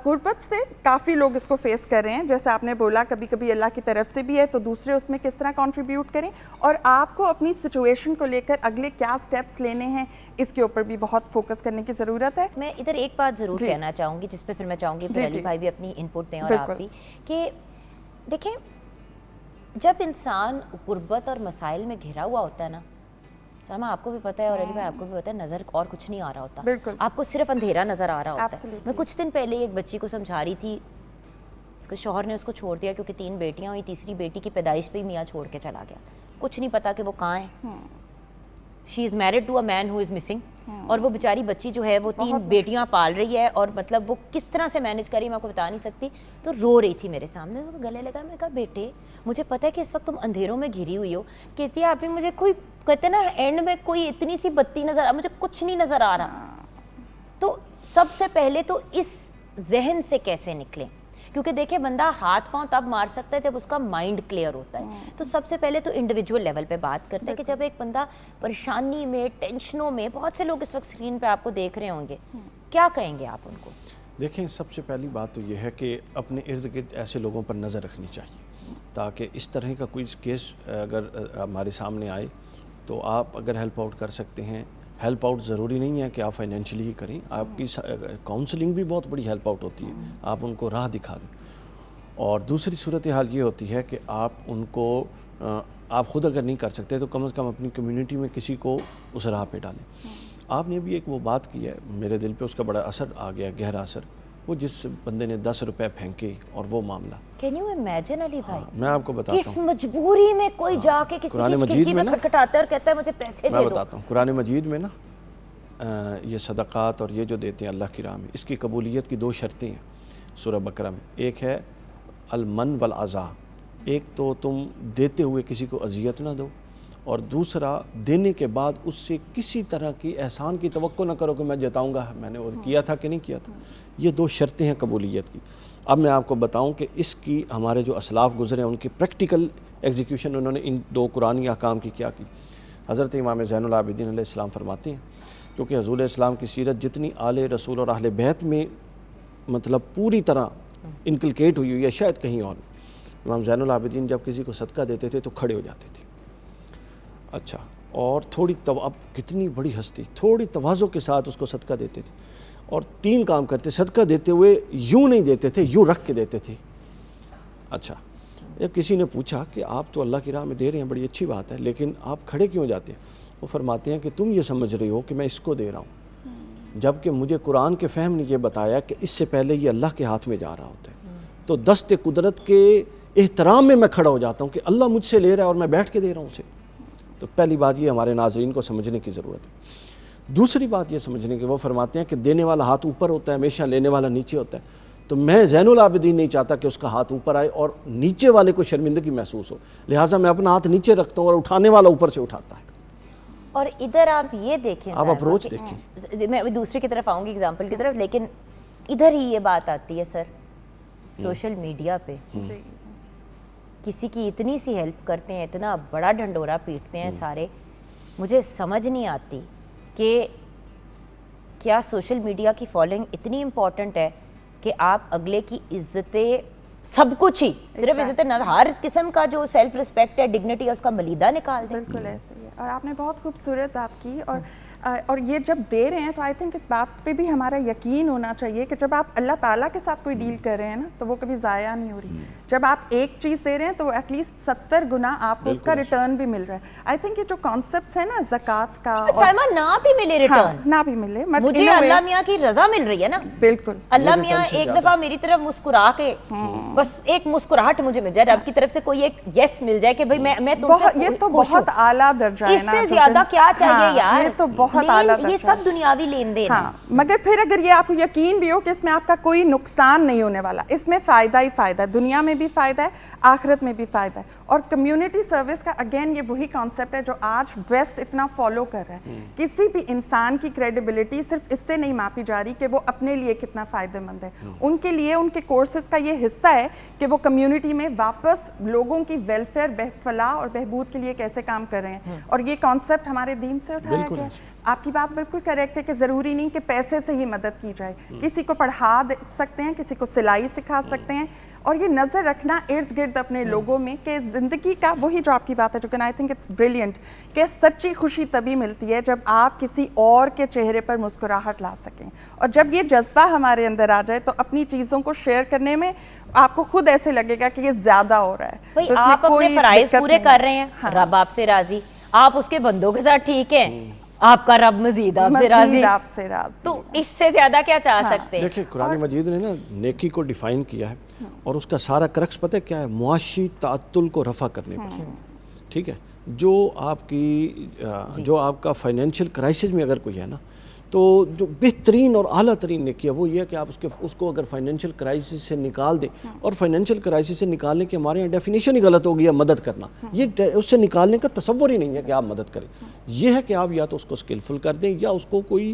غربت سے کافی لوگ اس کو فیس کر رہے ہیں, جیسے آپ نے بولا کبھی کبھی اللہ کی طرف سے بھی ہے, تو دوسرے اس میں کس طرح کنٹریبیوٹ کریں, اور آپ کو اپنی سچویشن کو لے کر اگلے کیا سٹیپس لینے ہیں اس کے اوپر بھی بہت فوکس کرنے کی ضرورت ہے. میں ادھر ایک بات ضرور کہنا چاہوں گی جس پہ پھر میں چاہوں گی پھر علی بھائی بھی اپنی انپٹ دیں اور آپ بھی, کہ دیکھیں جب انسان غربت اور مسائل میں گھرا ہوا ہوتا ہے نا, سلمہ آپ کو بھی پتہ ہے اور علی بھائی آپ کو بھی پتہ ہے, نظر اور کچھ نہیں آ رہا ہوتا, آپ کو صرف اندھیرا نظر آ رہا ہوتا ہے. میں کچھ دن پہلے ایک بچی کو سمجھا رہی تھی, اس کے شوہر نے اس کو چھوڑ دیا کیونکہ 3 بیٹیاں ہوئی, تیسری بیٹی کی پیدائش پہ ہی میاں چھوڑ کے چلا گیا, کچھ نہیں پتا کہ وہ کہاں ہے. She is married to a man who is missing, اور وہ بیچاری بچی جو ہے وہ 3 بیٹیاں پال رہی ہے, اور مطلب وہ کس طرح سے مینیج کری میں آپ کو بتا نہیں سکتی. تو رو رہی تھی میرے سامنے, گلے لگا, میں کہا بیٹے مجھے پتہ ہے کہ اس وقت تم اندھیروں میں گھری ہوئی ہو. کہتی ہے آپ ہی مجھے کوئی کہتے نا اینڈ میں کوئی اتنی سی بتی نظر آ, مجھے کچھ نہیں نظر آ رہا. تو سب سے پہلے تو اس ذہن سے کیسے نکلیں, کیونکہ دیکھیں بندہ ہاتھ پاؤں تب مار سکتا ہے جب اس کا مائنڈ کلیئر ہوتا ہے. تو سب سے پہلے تو انڈیویجول لیول پہ بات کرتے ہیں کہ جب ایک بندہ پریشانی میں, ٹینشنوں میں, بہت سے لوگ اس وقت اسکرین پہ آپ کو دیکھ رہے ہوں گے, کیا کہیں گے آپ ان کو؟ دیکھیں سب سے پہلی بات تو یہ ہے کہ اپنے ارد گرد ایسے لوگوں پر نظر رکھنی چاہیے تاکہ اس طرح کا کوئی کیس اگر ہمارے سامنے آئے تو آپ اگر ہیلپ آؤٹ کر سکتے ہیں. ہیلپ آؤٹ ضروری نہیں ہے کہ آپ فائنینشلی ہی کریں, آپ کی کاؤنسلنگ بھی بہت بڑی ہیلپ آؤٹ ہوتی ہے, آپ ان کو راہ دکھا دیں. اور دوسری صورتحال یہ ہوتی ہے کہ آپ ان کو آپ خود اگر نہیں کر سکتے تو کم از کم اپنی کمیونٹی میں کسی کو اس راہ پہ ڈالیں. آپ نے بھی ایک وہ بات کی ہے, میرے دل پہ اس کا بڑا اثر آ گیا, گہرا اثر, وہ جس بندے نے 10 روپے پھینکے اور وہ معاملہ. کین یو امیجن علی بھائی, میں آپ کو بتاتا کس مجبوری میں کوئی جا کے کسی کی کھڑکی میں کھٹکھٹاتا ہے اور کہتا ہے مجھے پیسے دے دو. میں بتاتا ہوں, قرآن مجید میں نا یہ صدقات اور یہ جو دیتے ہیں اللہ کی راہ میں, اس کی قبولیت کی 2 شرطیں ہیں سورہ بقرہ میں. ایک ہے المن والعزا, ایک تو تم دیتے ہوئے کسی کو اذیت نہ دو, اور دوسرا دینے کے بعد اس سے کسی طرح کی احسان کی توقع نہ کرو کہ میں جتاؤں گا میں نے وہ کیا تھا کہ نہیں کیا تھا. یہ 2 شرطیں ہیں قبولیت کی. اب میں آپ کو بتاؤں کہ اس کی ہمارے جو اسلاف گزرے ہیں ان کی پریکٹیکل ایگزیکیوشن انہوں نے ان 2 قرآنی احکام کی کیا کی. حضرت امام زین العابدین علیہ السلام فرماتے ہیں, کیونکہ حضور علیہ السلام کی سیرت جتنی آل رسول اور اہل بیت میں مطلب پوری طرح انکلکیٹ ہوئی ہے شاید کہیں اور. امام زین العابدین جب کسی کو صدقہ دیتے تھے تو کھڑے ہو جاتے تھے. اچھا, اور تھوڑی اب کتنی بڑی ہستی, تھوڑی تواضع کے ساتھ اس کو صدقہ دیتے تھے, اور 3 کام کرتے. صدقہ دیتے ہوئے یوں نہیں دیتے تھے, یوں رکھ کے دیتے تھے. اچھا, جب کسی نے پوچھا کہ آپ تو اللہ کی راہ میں دے رہے ہیں, بڑی اچھی بات ہے, لیکن آپ کھڑے کیوں جاتے ہیں؟ وہ فرماتے ہیں کہ تم یہ سمجھ رہے ہو کہ میں اس کو دے رہا ہوں, جبکہ مجھے قرآن کے فہم نے یہ بتایا کہ اس سے پہلے یہ اللہ کے ہاتھ میں جا رہا ہوتا ہے. تو دست قدرت کے احترام میں کھڑا ہو جاتا ہوں کہ اللہ مجھ سے لے رہا ہے اور میں بیٹھ کے دے رہا ہوں اسے. تو پہلی بات یہ ہمارے ناظرین کو سمجھنے کی ضرورت ہے. دوسری بات یہ سمجھنے کی, وہ فرماتے ہیں کہ دینے والا ہاتھ اوپر ہوتا ہے ہمیشہ, لینے والا نیچے ہوتا ہے. تو میں زین العابدین نہیں چاہتا کہ اس کا ہاتھ اوپر آئے اور نیچے والے کو شرمندگی محسوس ہو, لہٰذا میں اپنا ہاتھ نیچے رکھتا ہوں اور اٹھانے والا اوپر سے اٹھاتا ہے. اور ادھر آپ یہ دیکھیں, آپ اپروچ دیکھیں, میں دوسرے کی طرف آؤں گی ایگزامپل کی طرف, لیکن ادھر ہی یہ بات آتی ہے سر, سوشل میڈیا پہ کسی کی اتنی سی ہیلپ کرتے ہیں, اتنا بڑا ڈھنڈورا پیٹتے ہیں سارے. مجھے سمجھ نہیں آتی کہ کیا سوشل میڈیا کی فالوئنگ اتنی امپورٹنٹ ہے کہ آپ اگلے کی عزتیں, سب کچھ ہی, صرف عزتیں نہ, ہر قسم کا جو سیلف رسپیکٹ ہے, ڈگنیٹی ہے, اس کا ملیدہ نکال دیں. بالکل ایسے ہی ہے, اور آپ نے بہت خوبصورت بات کی. اور یہ جب دے رہے ہیں تو آئی تھنک اس بات پہ بھی ہمارا یقین ہونا چاہیے کہ جب آپ اللہ تعالیٰ کے ساتھ کوئی ڈیل کر رہے ہیں نا تو وہ کبھی ضائع نہیں ہو رہی. جب آپ ایک چیز دے رہے ہیں تو ایٹ لیسٹ 70 گنا آپ کو اس کا ریٹرن بھی مل رہا ہے. آئی تھنک یہ جو کانسیپٹس ہے نا زکوٰۃ کا, نہ بھی ملے ریٹرن, نہ بھی ملے, مجھے اللہ میاں کی رضا مل رہی ہے نا. بالکل, اللہ میاں ایک دفعہ میری طرف مسکرا کے, بس ایک مسکراہٹ مجھے مل جائے, رب کی طرف سے کوئی ایک یس مل جائے کہ بھائی میں تم سے, یہ تو بہت اعلیٰ درجہ ہے, اس سے زیادہ کیا چاہیے یار. یہ تو بہت اعلیٰ درجہ, یہ سب دنیاوی لین دین. ہاں, مگر پھر اگر یہ آپ کو یقین بھی ہو کہ اس میں آپ کا کوئی نقصان نہیں ہونے والا, اس میں فائدہ ہی فائدہ ہے, دنیا میں بھی فائدہ ہے, آخرت میں بھی فائدہ ہے. اور کمیونٹی سروس کا اگین یہ وہی کانسیپٹ ہے جو آج ویسٹ اتنا فالو کر رہا ہے. کسی بھی انسان کی کریڈیبلٹی صرف اس سے نہیں ماپی جا رہی کہ وہ اپنے لیے کتنا فائدہ مند ہے, ان کے لیے ان کے کورسز کا یہ حصہ ہے کہ وہ کمیونٹی میں واپس لوگوں کی ویلفیئر, فلاح اور بہبود کے لیے کیسے کام کر رہے ہیں. اور یہ کانسیپٹ ہمارے دین سے اٹھایا گیا. آپ کی بات بالکل کریکٹ ہے کہ ضروری نہیں کہ پیسے سے ہی مدد کی جائے, کسی کو پڑھا سکتے ہیں, کسی کو سلائی سکھا سکتے ہیں. اور یہ نظر رکھنا ارد گرد اپنے لوگوں میں کہ زندگی کا وہی جو آپ کی بات ہے, جو کہ آئی تھنک اٹس بریلینٹ, کہ سچی خوشی تبھی ملتی ہے جب آپ کسی اور کے چہرے پر مسکراہٹ لا سکیں. اور جب یہ جذبہ ہمارے اندر آ جائے تو اپنی چیزوں کو شیئر کرنے میں آپ کو خود ایسے لگے گا کہ یہ زیادہ ہو رہا ہے. بھائی آپ اپنے فرائض پورے کر رہے ہیں, رب آپ سے راضی, آپ اس کے بندوں کے ساتھ ٹھیک ہیں, آپ کا رب مزید آپ سے راضی, تو اس سے زیادہ کیا چاہ سکتے ہیں. دیکھیں قرآن مجید نے نا نیکی کو ڈیفائن کیا ہے, اور اس کا سارا کرکس پتہ کیا ہے, معاشی تعطل کو رفع کرنے پر. ٹھیک ہے, جو آپ کا فائنینشیل کرائسس میں اگر کوئی ہے نا, تو جو بہترین اور اعلیٰ ترین نیکی ہے وہ یہ ہے کہ آپ اس کو اگر فائنینشیل کرائسس سے نکال دیں. اور فائنینشیل کرائسس سے نکالنے کی ہمارے یہاں ڈیفینیشن ہی غلط ہو گئی ہے مدد کرنا. یہ اس سے نکالنے کا تصور ہی نہیں ہے کہ آپ مدد کریں. یہ ہے کہ آپ یا تو اس کو اسکلفل کر دیں یا اس کو کوئی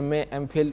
MA, MPhil,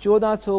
1400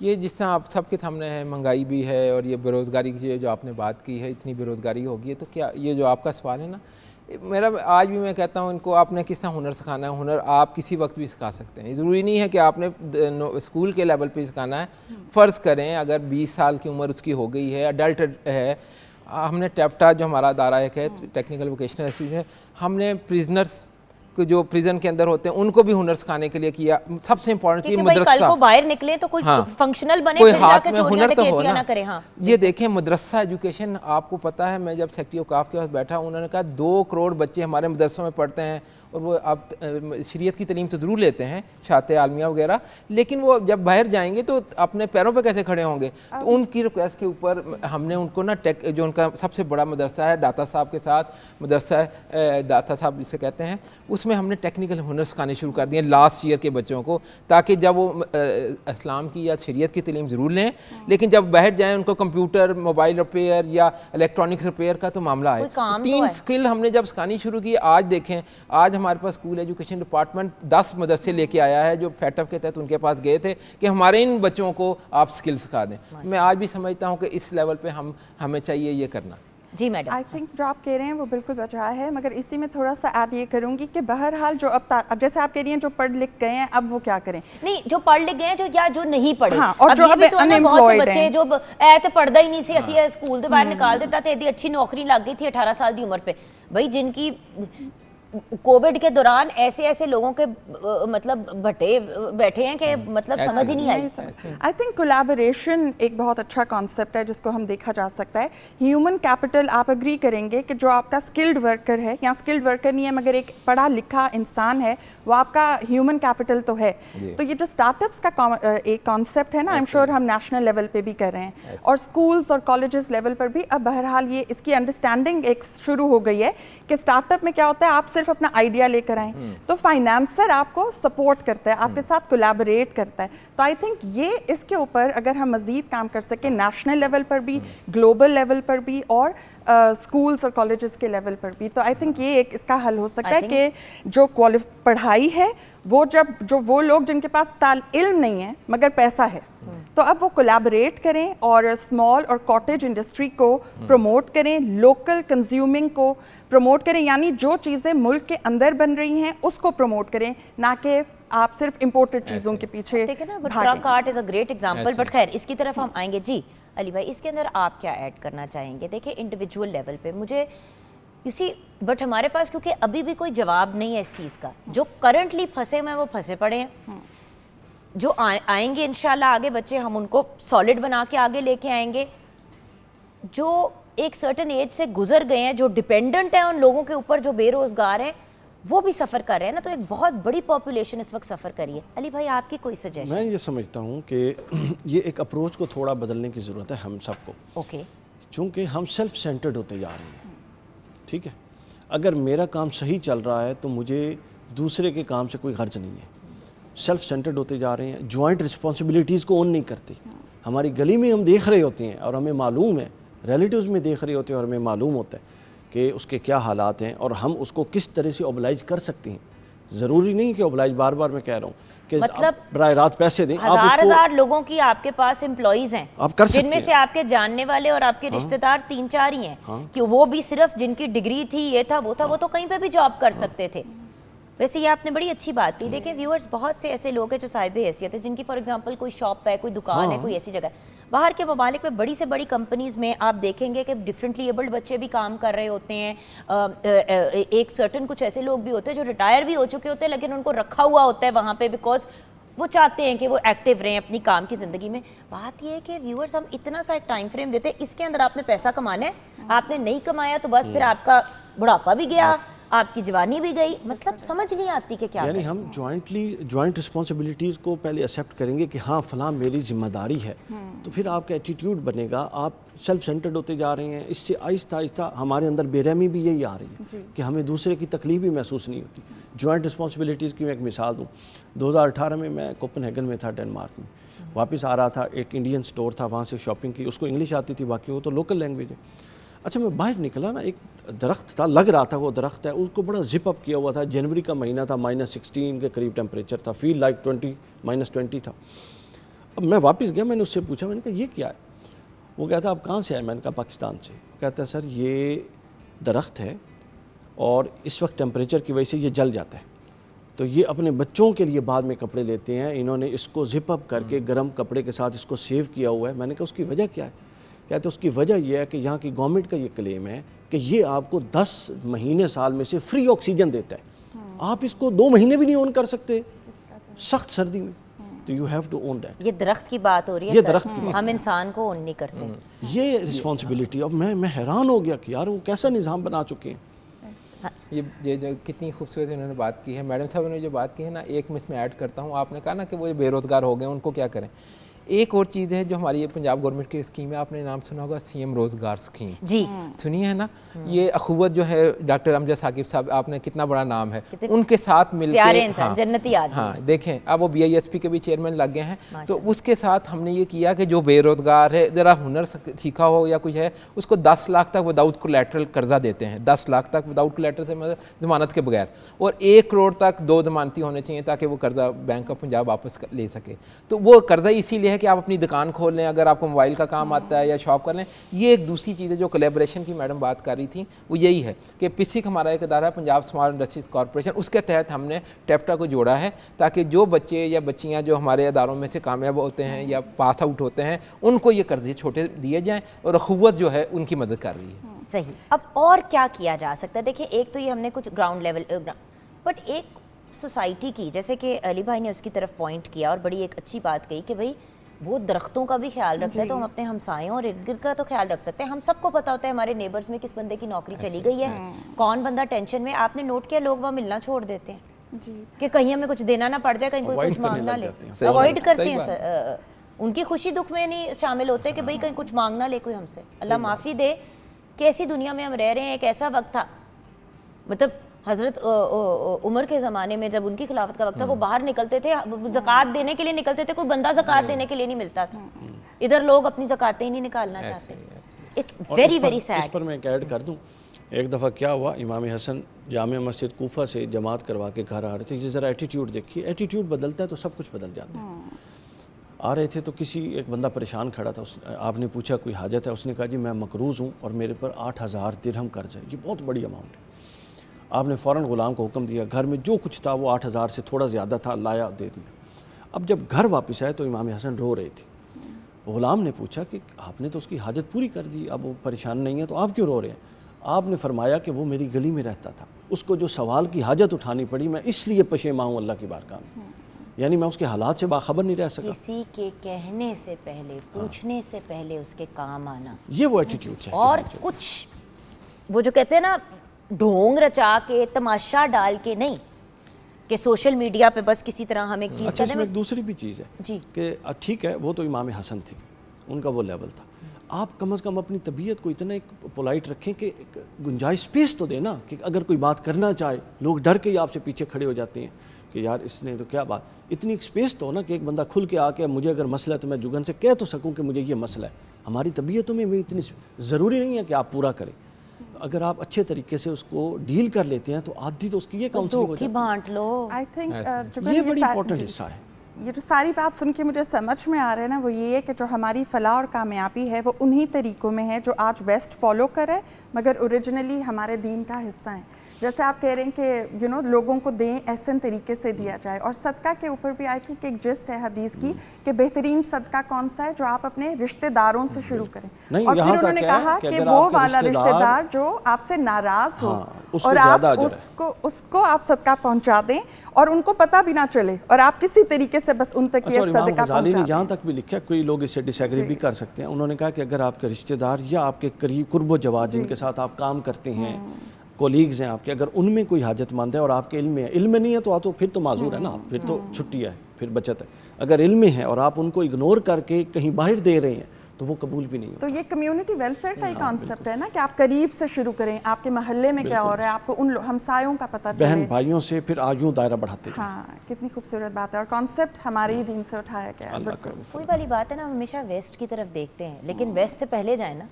یہ جس طرح آپ سب کے سامنے ہے، مہنگائی بھی ہے اور یہ بے روزگاری کی جو آپ نے بات کی ہے، اتنی بے روزگاری ہوگی ہے، تو کیا یہ جو آپ کا سوال ہے نا، میرا آج بھی میں کہتا ہوں ان کو آپ نے کس طرح ہنر سکھانا ہے، ہنر آپ کسی وقت بھی سکھا سکتے ہیں، ضروری نہیں ہے کہ آپ نے اسکول کے لیول پہ سکھانا ہے. فرض کریں اگر 20 سال کی عمر اس کی ہو گئی ہے، ایڈلٹ ہے، ہم نے ٹیپٹا جو ہمارا ادارہ ایک ہے ٹیکنیکل ووکیشنل انسٹیٹیوٹ ہے، ہم نے پریزنرس کو جو پریزن کے اندر ہوتے ہیں ان کو بھی ہنر سکھانے کے لیے کیا. سب سے امپورٹنٹ چیز کل کو مدرسہ، باہر نکلے تو کوئی فنکشنل بنے، کوئی پھر جا ہاتھ کے میں چوریاں ہنر تو ہو ڈکیتیاں نا. نہ کرے. ہاں یہ دیکھیں مدرسہ ایجوکیشن، آپ کو پتہ ہے میں جب سیکٹری اوقاف کے پاس بیٹھا انہوں نے کہا 2 کروڑ بچے ہمارے مدرسوں میں پڑھتے ہیں اور وہ اب شریعت کی تعلیم تو ضرور لیتے ہیں، شاطئ عالمیہ وغیرہ، لیکن وہ جب باہر جائیں گے تو اپنے پیروں پہ کیسے کھڑے ہوں گے. تو ان کی ریکویسٹ کے اوپر ہم نے ان کو نا جو ان کا سب سے بڑا مدرسہ ہے داتا صاحب کے ساتھ، مدرسہ داتا صاحب جسے کہتے ہیں، اس میں ہم نے ٹیکنیکل ہنر سکھانے شروع کر دیے لاسٹ ایئر کے بچوں کو، تاکہ جب وہ اسلام کی یا شریعت کی تعلیم ضرور لیں لیکن جب باہر جائیں ان کو کمپیوٹر، موبائل ریپیئر یا الیکٹرانکس ریپیئر کا تو معاملہ ہے. 3 اسکل ہم نے جب سکھانی شروع کی. آج دیکھیں آج ہمارے پاس اسکول ایجوکیشن ڈپارٹمنٹ 10 مدرسے لے کے آیا ہے جو فیٹ اپ کے تحت ان کے پاس گئے تھے کہ ہمارے ان بچوں کو آپ اسکل سکھا دیں. میں آج بھی سمجھتا ہوں کہ اس لیول پہ ہمیں چاہیے یہ کرنا. جی میڈم. آئی تھنک جو آپ کہہ رہے ہیں وہ بالکل بچا ہے، مگر اسی میں تھوڑا سا ایڈ یہ کروں گی کہ بہرحال جو اب جیسے آپ کہہ رہی ہیں جو پڑھ لکھ گئے ہیں اب وہ کیا کریں. نہیں جو پڑھ لکھ گئے ہیں جو نہیں پڑھے، ہاں، اور جو اب بہت سے بچے جو تے پڑھدا ہی نہیں سی، اسی اسکول دے باہر نکال دیتا تے ایڈی اچھی نوکری لگ گئی تھی 18 سال دی عمر پہ. بھائی جن کی کووڈ کے دوران ایسے لوگوں کے مطلب بھٹے بیٹھے ہیں کہ مطلب سمجھ ہی نہیں آئی. آئی تھنک کولیبوریشن ایک بہت اچھا کانسیپٹ ہے جس کو ہم دیکھا جا سکتا ہے. ہیومن کیپٹل آپ اگری کریں گے کہ جو آپ کا اسکلڈ ورکر ہے یا اسکلڈ ورکر نہیں ہے مگر ایک پڑھا لکھا انسان ہے، وہ آپ کا ہیومن کیپٹل تو ہے. تو یہ جو اسٹارٹ اپس کا ایک کانسیپٹ ہے نا، آئی ایم شیور ہم نیشنل لیول پہ بھی کر رہے ہیں اور اسکولس اور کالجز لیول پر بھی اب بہرحال یہ اس کی انڈرسٹینڈنگ ایک شروع ہو گئی ہے کہ اسٹارٹ اپ میں کیا ہوتا ہے، آپ صرف اپنا آئیڈیا لے کر آئیں تو فائنانسر آپ کو سپورٹ کرتا ہے، آپ کے ساتھ کولیبوریٹ کرتا ہے. تو آئی تھنک یہ اس کے اوپر اگر ہم مزید کام کر سکیں نیشنل لیول پر بھی، گلوبل لیول پر بھی اور اسکولس اور کالجز کے لیول پر بھی، تو آئی تھنک یہ ایک اس کا حل ہو سکتا ہے کہ جو پڑھائی ہے وہ وہ لوگ جن کے پاس علم نہیں ہے مگر پیسہ ہے تو اب وہ کولیبوریٹ کریں اور اسمال اور کاٹیج انڈسٹری کو پروموٹ کریں، لوکل کنزیومنگ کو پروموٹ کریں، یعنی جو چیزیں ملک کے اندر بن رہی ہیں اس کو پروموٹ کریں، نہ کہ آپ صرف امپورٹڈ چیزوں کے پیچھے truck art is a great example. But خیر اس کی طرف ہم آئیں گے. جی علی بھائی اس کے اندر آپ کیا ایڈ کرنا چاہیں گے؟ دیکھیں انڈیویجول لیول پہ مجھے بٹ ہمارے پاس کیونکہ ابھی بھی کوئی جواب نہیں ہے اس چیز کا. جو کرنٹلی پھنسے ہوئے ہیں وہ پھنسے پڑے ہیں، جو آئیں گے انشاءاللہ آگے بچے ہم ان کو سالڈ بنا کے آگے لے کے آئیں گے. جو ایک سرٹن ایج سے گزر گئے ہیں، جو ڈپینڈنٹ ہیں ان لوگوں کے اوپر، جو بے روزگار ہیں وہ بھی سفر کر رہے ہیں نا، تو ایک بہت بڑی پاپولیشن اس وقت سفر کری ہے. علی بھائی آپ کی کوئی سجیشن؟ میں یہ سمجھتا ہوں کہ یہ ایک اپروچ کو تھوڑا بدلنے کی ضرورت ہے ہم سب کو. اوکے. چونکہ ہم سیلف سینٹرڈ ہوتے جا رہے ہیں. ٹھیک ہے، اگر میرا کام صحیح چل رہا ہے تو مجھے دوسرے کے کام سے کوئی غرض نہیں ہے. سیلف سینٹرڈ ہوتے جا رہے ہیں، جوائنٹ رسپانسبلٹیز کو اون نہیں کرتی. ہماری گلی میں ہم دیکھ رہے ہوتے ہیں اور ہمیں معلوم ہے، ریلیٹیوز میں دیکھ رہے ہوتے ہیں اور ہمیں معلوم ہوتا ہے کہ اس کے کیا حالات ہیں اور ہم اس کو کس طرح سے اوبلائز کر سکتے ہیں. ضروری نہیں کہ اوبلائز بار بار میں کہہ رہا ہوں کہ مطلب براہ راست پیسے دیں. ہزار لوگوں کی آپ کے پاس امپلائیز ہیں آپ کر سکتے جن میں سے آپ کے جاننے والے اور آپ کے رشتہ دار 3-4 ہی ہیں کہ وہ بھی صرف جن کی ڈگری تھی، یہ تھا وہ تھا، وہ تو کہیں پہ بھی جاب کر سکتے تھے. ویسے یہ آپ نے بڑی اچھی بات کی. دیکھیں ویورز بہت سے ایسے لوگ ہیں جو صاحب حیثیت ہے، جن کی فار ایگزامپل کوئی شاپ ہے، کوئی دکان ہے، کوئی ایسی جگہ ہے. باہر کے ممالک میں بڑی سے بڑی کمپنیز میں آپ دیکھیں گے کہ ڈفرینٹلی ایبلڈ بچے بھی کام کر رہے ہوتے ہیں. ایک سرٹن کچھ ایسے لوگ بھی ہوتے ہیں جو ریٹائر بھی ہو چکے ہوتے ہیں لیکن ان کو رکھا ہوا ہوتا ہے وہاں پہ بیکاز وہ چاہتے ہیں کہ وہ ایکٹیو رہیں اپنی کام کی زندگی میں. بات یہ ہے کہ ویورز ہم اتنا سا ایک ٹائم فریم دیتے ہیں، اس کے اندر آپ نے پیسہ کمانا ہے، آپ نے نہیں کمایا تو بس پھر آپ کا بڑھاپا بھی گیا، آپ کی جوانی بھی گئی. مطلب سمجھ نہیں آتی کہ کیا یعنی ہم جوائنٹ رسپانسبلٹیز کو پہلے ایکسیپٹ کریں گے کہ ہاں فلاں میری ذمہ داری ہے، تو پھر آپ کا ایٹیٹیوڈ بنے گا. آپ سیلف سینٹرڈ ہوتے جا رہے ہیں، اس سے آہستہ آہستہ ہمارے اندر بے رحمی بھی یہی آ رہی ہے کہ ہمیں دوسرے کی تکلیف بھی محسوس نہیں ہوتی. جوائنٹ رسپانسبلٹیز کی میں ایک مثال دوں. 2018 میں کوپن ہیگن میں تھا، ڈنمارک میں. واپس آ رہا تھا، ایک انڈین سٹور تھا، وہاں سے شاپنگ کی. اس کو انگلش آتی تھی، باقی وہ تو لوکل لینگویج ہے. اچھا میں باہر نکلا نا، ایک درخت تھا، لگ رہا تھا وہ درخت ہے، اس کو بڑا زپ اپ کیا ہوا تھا. جنوری کا مہینہ تھا، -16 کے قریب ٹیمپریچر تھا، فیل لائک -20 تھا. اب میں واپس گیا, میں نے اس سے پوچھا, میں نے کہا یہ کیا ہے؟ وہ کہتا آپ کہاں سے آئے؟ میں نے کہا پاکستان سے. کہتا ہے سر یہ درخت ہے اور اس وقت ٹیمپریچر کی وجہ سے یہ جل جاتا ہے, تو یہ اپنے بچوں کے لیے بعد میں کپڑے لیتے ہیں, انہوں نے اس کو زپ اپ کر کے گرم کپڑے کے ساتھ اس کو سیو کیا ہوا ہے. میں نے کہا اس کی وجہ کیا ہے؟ کہتے اس کی وجہ یہ ہے کہ یہاں کی گورنمنٹ کا یہ کلیم ہے کہ یہ آپ کو 10 مہینے سال میں سے فری آکسیجن دیتا ہے, آپ اس کو 2 مہینے بھی نہیں اون کر سکتے سخت سردی میں, تو you have to own that. یہ درخت کی بات ہو رہی ہے, یہ درخت کی بات ہم انسان کو اون نہیں کرتے. یہ رسپانسبلٹی. اب میں حیران ہو گیا کہ یار وہ کیسا نظام بنا چکے ہیں. یہ جو کتنی خوبصورت انہوں نے بات کی ہے میڈم صاحب نے جو بات کی ہے نا, ایک میں اس میں ایڈ کرتا ہوں. آپ نے کہا نا کہ وہ بے روزگار ہو گئے, ان کو کیا کریں. ایک اور چیز ہے جو ہماری یہ پنجاب گورنمنٹ کی اسکیم ہے, آپ نے نام سنا ہوگا سی ایم روزگار اسکیم. جی سنی ہے نا, یہ اخوت جو ہے ڈاکٹر امجد ثاقب صاحب, آپ نے کتنا بڑا نام ہے, ان کے ساتھ مل پیارے کے انسان, جنتی آدمی. ہاں دیکھیں اب وہ BISP کے بھی چیئرمین لگ گئے ہیں, تو اس کے ساتھ ہم نے یہ کیا کہ جو بے روزگار ہے, ذرا ہنر سیکھا ہو یا کچھ ہے, اس کو 10 لاکھ تک وداؤٹ کولیٹرل قرضہ دیتے ہیں. 10 لاکھ تک وداؤٹ کولیٹرل سے مطلب ضمانت کے بغیر, اور 1 کروڑ تک 2 ضمانتی ہونے چاہیے تاکہ وہ قرضہ بینک آف پنجاب واپس لے سکے. تو وہ قرضہ اسی لیے ہے کہ آپ اپنی دکان کھول لیں, اگر آپ کو موبائل کا کام آتا ہے یا شاپ کر لیں. یہ ایک دوسری چیز ہے جو کولیبریشن کی میڈم بات کر رہی تھی, وہ یہی ہے کہ PISIC ہمارا ایک ادارہ ہے, پنجاب اسمال انڈسٹریز کارپوریشن, اس کے تحت ہم نے ٹیفٹا کو جوڑا ہے تاکہ جو بچے یا بچیاں جو ہمارے اداروں میں سے کامیاب ہوتے ہیں یا پاس آؤٹ ہوتے ہیں, ان کو یہ قرضے چھوٹے دیے جائیں, اور اخوت جو ہے ان کی مدد کر رہی ہے. صحیح. اب اور کیا کیا جا سکتا ہے؟ دیکھیں ایک تو یہ ہم نے کچھ گراؤنڈ لیول, بٹ ایک سوسائٹی کی, جیسے کہ علی بھائی نے اس کی طرف پوائنٹ کیا اور بڑی ایک اچھی بات کہی کہ بھئی وہ درختوں کا بھی خیال رکھتا ہے, تو ہم اپنے ہمسایوں اور ارد گرد کا تو خیال رکھ سکتے ہیں. ہم سب کو پتا ہوتا ہے ہمارے نیبرز میں کس بندے کی نوکری چلی گئی ہے, کون بندہ ٹینشن میں. آپ نے نوٹ کیا لوگ وہاں ملنا چھوڑ دیتے ہیں کہ کہیں ہمیں کچھ دینا نہ پڑ جائے, کہیں کوئی کچھ مانگ نہ لے, اوائڈ کرتے ہیں. ان کی خوشی دکھ میں نہیں شامل ہوتے کہ بھئی کہیں کچھ مانگ نہ لے کوئی ہم سے. اللہ معافی دے, کیسی دنیا میں ہم رہ رہے ہیں. ایک ایسا وقت تھا, مطلب حضرت عمر کے زمانے میں جب ان کی خلافت کا وقت تھا, وہ باہر نکلتے تھے زکوٰۃ دینے کے لیے نکلتے تھے, کوئی بندہ زکوٰۃ دینے کے لیے نہیں ملتا تھا. ادھر لوگ اپنی زکوٰۃیں ہی نہیں نکالنا چاہتے. It's very very sad. اس پر میں ایک ایڈ کر دوں. ایک دفعہ کیا ہوا, امام حسن جامع مسجد کوفہ سے جماعت کروا کے گھر آ رہے تھے. یہ ذرا ایٹیٹیوڈ دیکھیے, ایٹیٹیوڈ بدلتا ہے تو سب کچھ بدل جاتا ہے. آ رہے تھے تو کسی ایک بندہ پریشان کھڑا تھا, آپ نے پوچھا کوئی حاجت ہے؟ اس نے کہا جی میں مقروض ہوں اور میرے پر 8000 درہم قرض ہے. یہ بہت بڑی اماؤنٹ ہے. آپ نے فوراً غلام کو حکم دیا, گھر میں جو کچھ تھا وہ 8000 سے تھوڑا زیادہ تھا, لایا دے دیا. اب جب گھر واپس آئے تو امام حسن رو رہے تھے. غلام نے پوچھا کہ آپ نے تو اس کی حاجت پوری کر دی, اب وہ پریشان نہیں ہے, تو آپ کیوں رو رہے ہیں؟ آپ نے فرمایا کہ وہ میری گلی میں رہتا تھا, اس کو جو سوال کی حاجت اٹھانی پڑی, میں اس لیے پشیماں ہوں اللہ کی بارگاہ میں. یعنی میں اس کے حالات سے باخبر نہیں رہ سکا. کسی کے کہنے سے پہلے, پوچھنے سے پہلے اس کے کام آنا, یہ وہ ایٹیٹیوڈ ہے. اور کچھ وہ جو کہتے ہیں نا ڈھونگ رچا کے تماشا ڈال کے نہیں, کہ سوشل میڈیا پہ بس کسی طرح ہم ایک چیز اچھا, اس میں ایک دوسری بھی چیز ہے جی کہ ٹھیک ہے وہ تو امام حسن تھے, ان کا وہ لیول تھا. آپ کم از کم اپنی طبیعت کو اتنا ایک پولائٹ رکھیں کہ ایک گنجائش اسپیس تو دیں نا, کہ اگر کوئی بات کرنا چاہے, لوگ ڈر کے ہی آپ سے پیچھے کھڑے ہو جاتے ہیں کہ یار اس نے تو کیا بات. اتنی ایک اسپیس تو ہو نا کہ ایک بندہ کھل کے آ کے مجھے اگر مسئلہ ہے تو میں جگن سے کہہ تو سکوں کہ مجھے یہ مسئلہ ہے. ہماری طبیعتوں میں اتنی ضروری نہیں ہے کہ آپ پورا کریں. اگر آپ اچھے طریقے سے اس کو ڈیل کر لیتے ہیں تو آدھی تو اس کی یہ کاؤنسلنگ ہو جاتی ہے. بانٹ لو. آئی تھنک یہ بڑی امپورٹنٹ حصہ ہے. یہ جو ساری بات سن کے مجھے سمجھ میں آ رہا ہے نا, وہ یہ ہے کہ جو ہماری فلاح اور کامیابی ہے وہ انہی طریقوں میں ہے جو آج ویسٹ فالو کرے, مگر اوریجنلی ہمارے دین کا حصہ ہیں. جیسے آپ کہہ رہے ہیں کہ لوگوں کو دیں, احسن طریقے سے دیا جائے. اور صدقہ کے اوپر بھی آئی تھنک ایک جسٹ ہے حدیث کی کہ بہترین صدقہ کون سا ہے, جو آپ اپنے رشتہ داروں سے شروع کریں. اور پھر انہوں نے کہا کہ وہ والا رشتہ دار جو آپ سے ناراض ہو اور آپ اس کو آپ صدقہ پہنچا دیں اور ان کو پتہ بھی نہ چلے, اور آپ کسی طریقے سے بس ان تک یہ صدقہ پہنچا دیں. یہاں تک بھی لکھا, کوئی لوگ اس سے ڈس ایگری بھی کر سکتے ہیں. انہوں نے کہا کہ اگر آپ کے رشتہ دار یا آپ کے قریب قرب و جوار جن کے ساتھ آپ کام کرتے ہیں, کولیگز ہیں آپ کے, اگر ان میں کوئی حاجت مند ہے اور آپ کے علم میں ہے, علم میں نہیں ہے تو پھر تو معذور ہے نا, پھر تو چھٹی ہے, پھر بچت ہے. اگر علم میں ہے اور آپ ان کو اگنور کر کے کہیں باہر دے رہے ہیں تو وہ قبول بھی نہیں تو ہوتا. یہ کمیونٹی ویلفیئر کا ہی کانسیپٹ ہے نا کہ آپ قریب سے شروع کریں, آپ کے محلے میں کیا ہو رہا ہے, آپ کو ان ہمسایوں کا پتہ چلے. بہن بھائیوں سے پھر آج یوں دائرہ بڑھاتے ہیں. ہاں, کتنی خوبصورت بات ہے, اور کانسیپٹ ہمارے ہی دین سے اٹھایا گیا ہے. اللہ کا وہی والی بات ہے نا, ہمیشہ ویسٹ کی طرف دیکھتے ہیں, لیکن ویسٹ سے پہلے جائیں نا.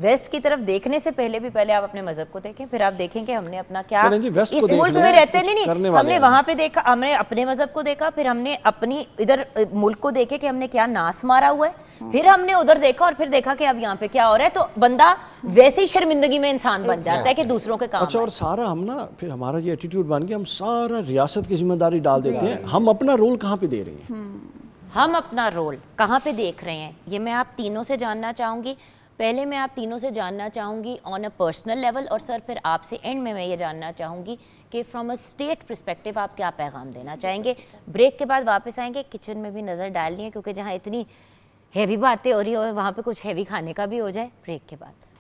ویسٹ کی طرف دیکھنے سے پہلے بھی پہلے آپ اپنے مذہب کو دیکھیں, پھر آپ دیکھیں کہ ہم نے اپنا کیا اس ملک میں رہتے نہیں, ہم نے وہاں پہ دیکھا, ہم نے اپنے مذہب کو دیکھا, پھر ہم نے اپنی ادھر ملک کو دیکھے کہ ہم نے کیا ناس مارا ہوا ہے, پھر ہم نے ادھر دیکھا, اور پھر دیکھا کہ اب یہاں پہ کیا ہو رہا ہے. تو بندہ ویسے ہی شرمندگی میں انسان بن جاتا ہے کہ دوسروں کے کام. اچھا, اور سارا ہم نا پھر ہمارا یہ ایٹیٹیوڈ بن گیا, ہم سارا ریاست کی ذمہ داری ڈال دیتے ہیں. ہم اپنا رول کہاں پہ دے رہے ہیں؟ ہم اپنا رول کہاں پہ دیکھ رہے ہیں, یہ میں آپ تینوں سے جاننا چاہوں گی. پہلے میں آپ تینوں سے جاننا چاہوں گی آن اے پرسنل لیول, اور سر پھر آپ سے اینڈ میں یہ جاننا چاہوں گی کہ فرام اے اسٹیٹ پرسپیکٹیو آپ کیا پیغام دینا چاہیں گے. بریک کے بعد واپس آئیں گے, کچن میں بھی نظر ڈالنی ہے کیونکہ جہاں اتنی ہیوی باتیں ہو رہی ہو وہاں پہ کچھ ہیوی کھانے کا بھی ہو جائے. بریک کے بعد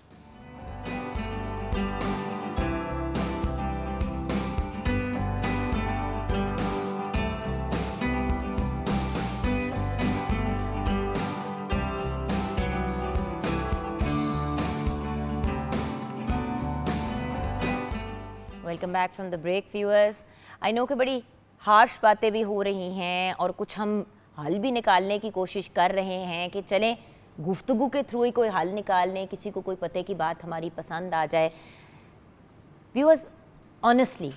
welcome back from the break viewers. I know کہ بڑی ہارش باتیں بھی ہو رہی ہیں اور کچھ ہم حل بھی نکالنے کی کوشش کر رہے ہیں کہ چلیں گفتگو کے تھرو ہی کوئی حل نکال لیں, کسی کو کوئی پتے کی بات ہماری پسند آ جائے. ویورز, آنیسٹلی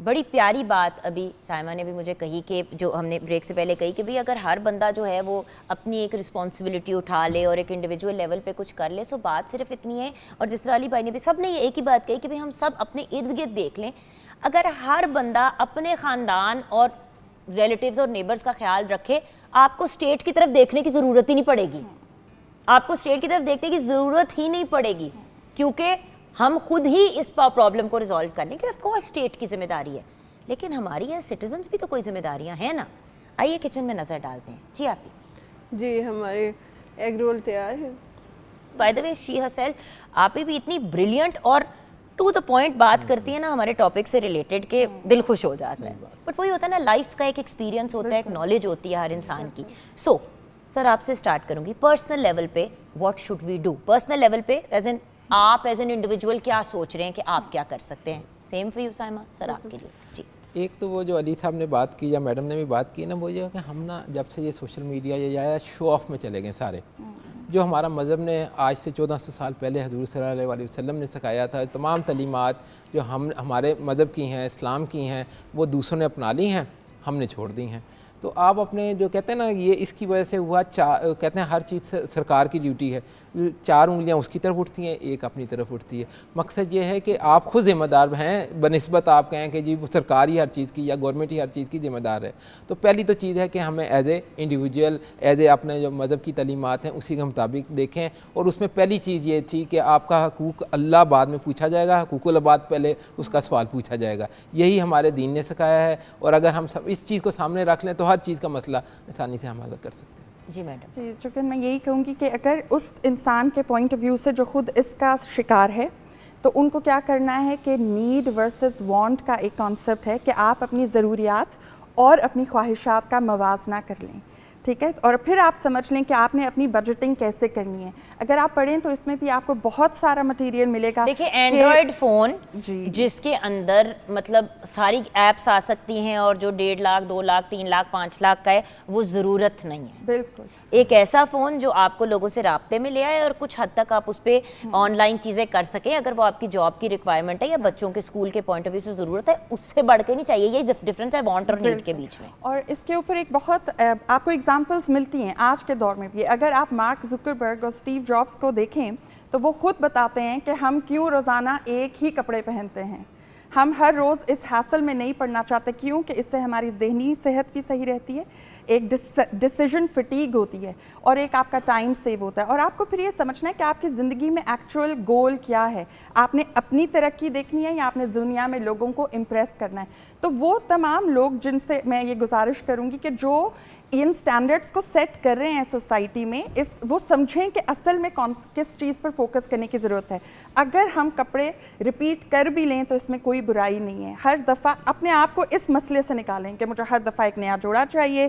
بڑی پیاری بات ابھی سائمہ نے بھی مجھے کہی کہ جو ہم نے بریک سے پہلے کہی کہ بھئی اگر ہر بندہ جو ہے وہ اپنی ایک رسپانسبلٹی اٹھا لے اور ایک انڈیویجول لیول پہ کچھ کر لے, سو بات صرف اتنی ہے. اور جس طرح علی بھائی نے بھی, سب نے یہ ایک ہی بات کہی کہ بھئی ہم سب اپنے ارد گرد دیکھ لیں, اگر ہر بندہ اپنے خاندان اور ریلیٹیوز اور نیبرز کا خیال رکھے, آپ کو اسٹیٹ کی طرف دیکھنے کی ضرورت ہی نہیں پڑے گی. آپ کو اسٹیٹ کی طرف دیکھنے کی ضرورت ہی نہیں پڑے گی, کیونکہ ہم خود ہی اس پرابلم کو ریزالو کر لیں گے. آف کورس اسٹیٹ کی ذمہ داری ہے, لیکن ہماری ایز سٹیزنس بھی تو کوئی ذمہ داریاں ہیں نا. آئیے کچن میں نظر ڈالتے ہیں. جی آپ کی جی ہمارے ایگ رول تیار ہے. بائی دا وے شی ہرسیلف, آپ بھی اتنی بریلینٹ اور ٹو دا پوائنٹ بات کرتی ہے نا ہمارے ٹاپک سے ریلیٹڈ کہ دل خوش ہو جاتا ہے. بٹ وہی ہوتا ہے نا, لائف کا ایک ایکسپیرینس ہوتا ہے, ایک نالج ہوتی ہے ہر انسان کی. سو سر آپ سے اسٹارٹ کروں گی, پرسنل لیول پہ what should we do? Personal level پہ ایز این آپ ایز این انڈیویجول کیا سوچ رہے ہیں کہ آپ کیا کر سکتے ہیں؟ سیم فار یو سائمہ, سر آپ کے لیے. جی ایک تو وہ جو علی صاحب نے بات کی یا میڈم نے بھی بات کی نا, وہ یہ کہ ہم نا جب سے یہ سوشل میڈیا یہ آیا شو آف میں چلے گئے سارے. جو ہمارا مذہب نے آج سے 1400 سال پہلے حضور صلی اللہ علیہ وسلم نے سکھایا تھا, تمام تعلیمات جو ہمارے مذہب کی ہیں, اسلام کی ہیں, وہ دوسروں نے اپنا لی ہیں, ہم نے چھوڑ دی ہیں. تو آپ اپنے جو کہتے ہیں نا, یہ اس کی وجہ سے ہوا, کہتے ہیں ہر چیز سرکار کی ڈیوٹی ہے, 4 انگلیاں اس کی طرف اٹھتی ہیں, ایک اپنی طرف اٹھتی ہے. مقصد یہ ہے کہ آپ خود ذمہ دار ہیں, بنسبت آپ کہیں کہ جی وہ سرکار ہی ہر چیز کی یا گورنمنٹ ہی ہر چیز کی ذمہ دار ہے. تو پہلی تو چیز ہے کہ ہمیں as a individual, as a اپنے جو مذہب کی تعلیمات ہیں اسی کے مطابق دیکھیں. اور اس میں پہلی چیز یہ تھی کہ آپ کا حقوق اللہ بعد میں پوچھا جائے گا, حقوق العباد پہلے اس کا سوال پوچھا جائے گا. یہی ہمارے دین نے سکھایا ہے, اور اگر ہم سب اس چیز کو سامنے رکھ لیں تو ہر چیز کا مسئلہ آسانی سے ہم حل کر سکتے ہیں. جی میڈم. جی چونکہ میں یہی کہوں گی کہ اگر اس انسان کے پوائنٹ آف ویو سے جو خود اس کا شکار ہے, تو ان کو کیا کرنا ہے کہ نیڈ ورسز وانٹ کا ایک کانسیپٹ ہے کہ آپ اپنی ضروریات اور اپنی خواہشات کا موازنہ کر لیں. ٹھیک ہے, اور پھر آپ سمجھ لیں کہ آپ نے اپنی بجٹنگ کیسے کرنی ہے. اگر آپ پڑھیں تو اس میں بھی آپ کو بہت سارا مٹیریل ملے گا. دیکھیں اینڈرائڈ فون جس کے اندر مطلب ساری ایپس آ سکتی ہیں, اور جو 1.5 لاکھ 2 لاکھ 3 لاکھ 5 لاکھ کا ہے, وہ ضرورت نہیں ہے. بالکل ایک ایسا فون جو آپ کو لوگوں سے رابطے میں لے آئے اور کچھ حد تک آپ اس پہ آن لائن چیزیں کر سکیں, اگر وہ آپ کی جاب کی ریکوائرمنٹ ہے یا بچوں کے اسکول کے پوائنٹ آف ویو سے ضرورت ہے, اس سے بڑھ کے نہیں چاہیے. یہ ڈفرینس ہے وانٹ اور نیڈ کے بیچ میں. اور اس کے اوپر ایک بہت آپ کو ایگزامپلس ملتی ہیں آج کے دور میں بھی. اگر آپ مارک زکربرگ اور اسٹیو جابس کو دیکھیں تو وہ خود بتاتے ہیں کہ ہم کیوں روزانہ ایک ہی کپڑے پہنتے ہیں. ہم ہر روز اس حاصل میں نہیں پڑنا چاہتے, کیوں کہ اس سے ہماری ذہنی صحت بھی صحیح رہتی ہے, ایک ڈیسیجن فٹیگ ہوتی ہے, اور ایک آپ کا ٹائم سیو ہوتا ہے. اور آپ کو پھر یہ سمجھنا ہے کہ آپ کی زندگی میں ایکچوئل گول کیا ہے. آپ نے اپنی ترقی دیکھنی ہے یا آپ نے دنیا میں لوگوں کو امپریس کرنا ہے. تو وہ تمام لوگ جن سے میں یہ گزارش کروں گی کہ جو ان سٹینڈرڈز کو سیٹ کر رہے ہیں سوسائٹی میں, وہ سمجھیں کہ اصل میں کس چیز پر فوکس کرنے کی ضرورت ہے. اگر ہم کپڑے ریپیٹ کر بھی لیں تو اس میں کوئی برائی نہیں ہے. ہر دفعہ اپنے آپ کو اس مسئلے سے نکالیں کہ مجھے ہر دفعہ ایک نیا جوڑا چاہیے,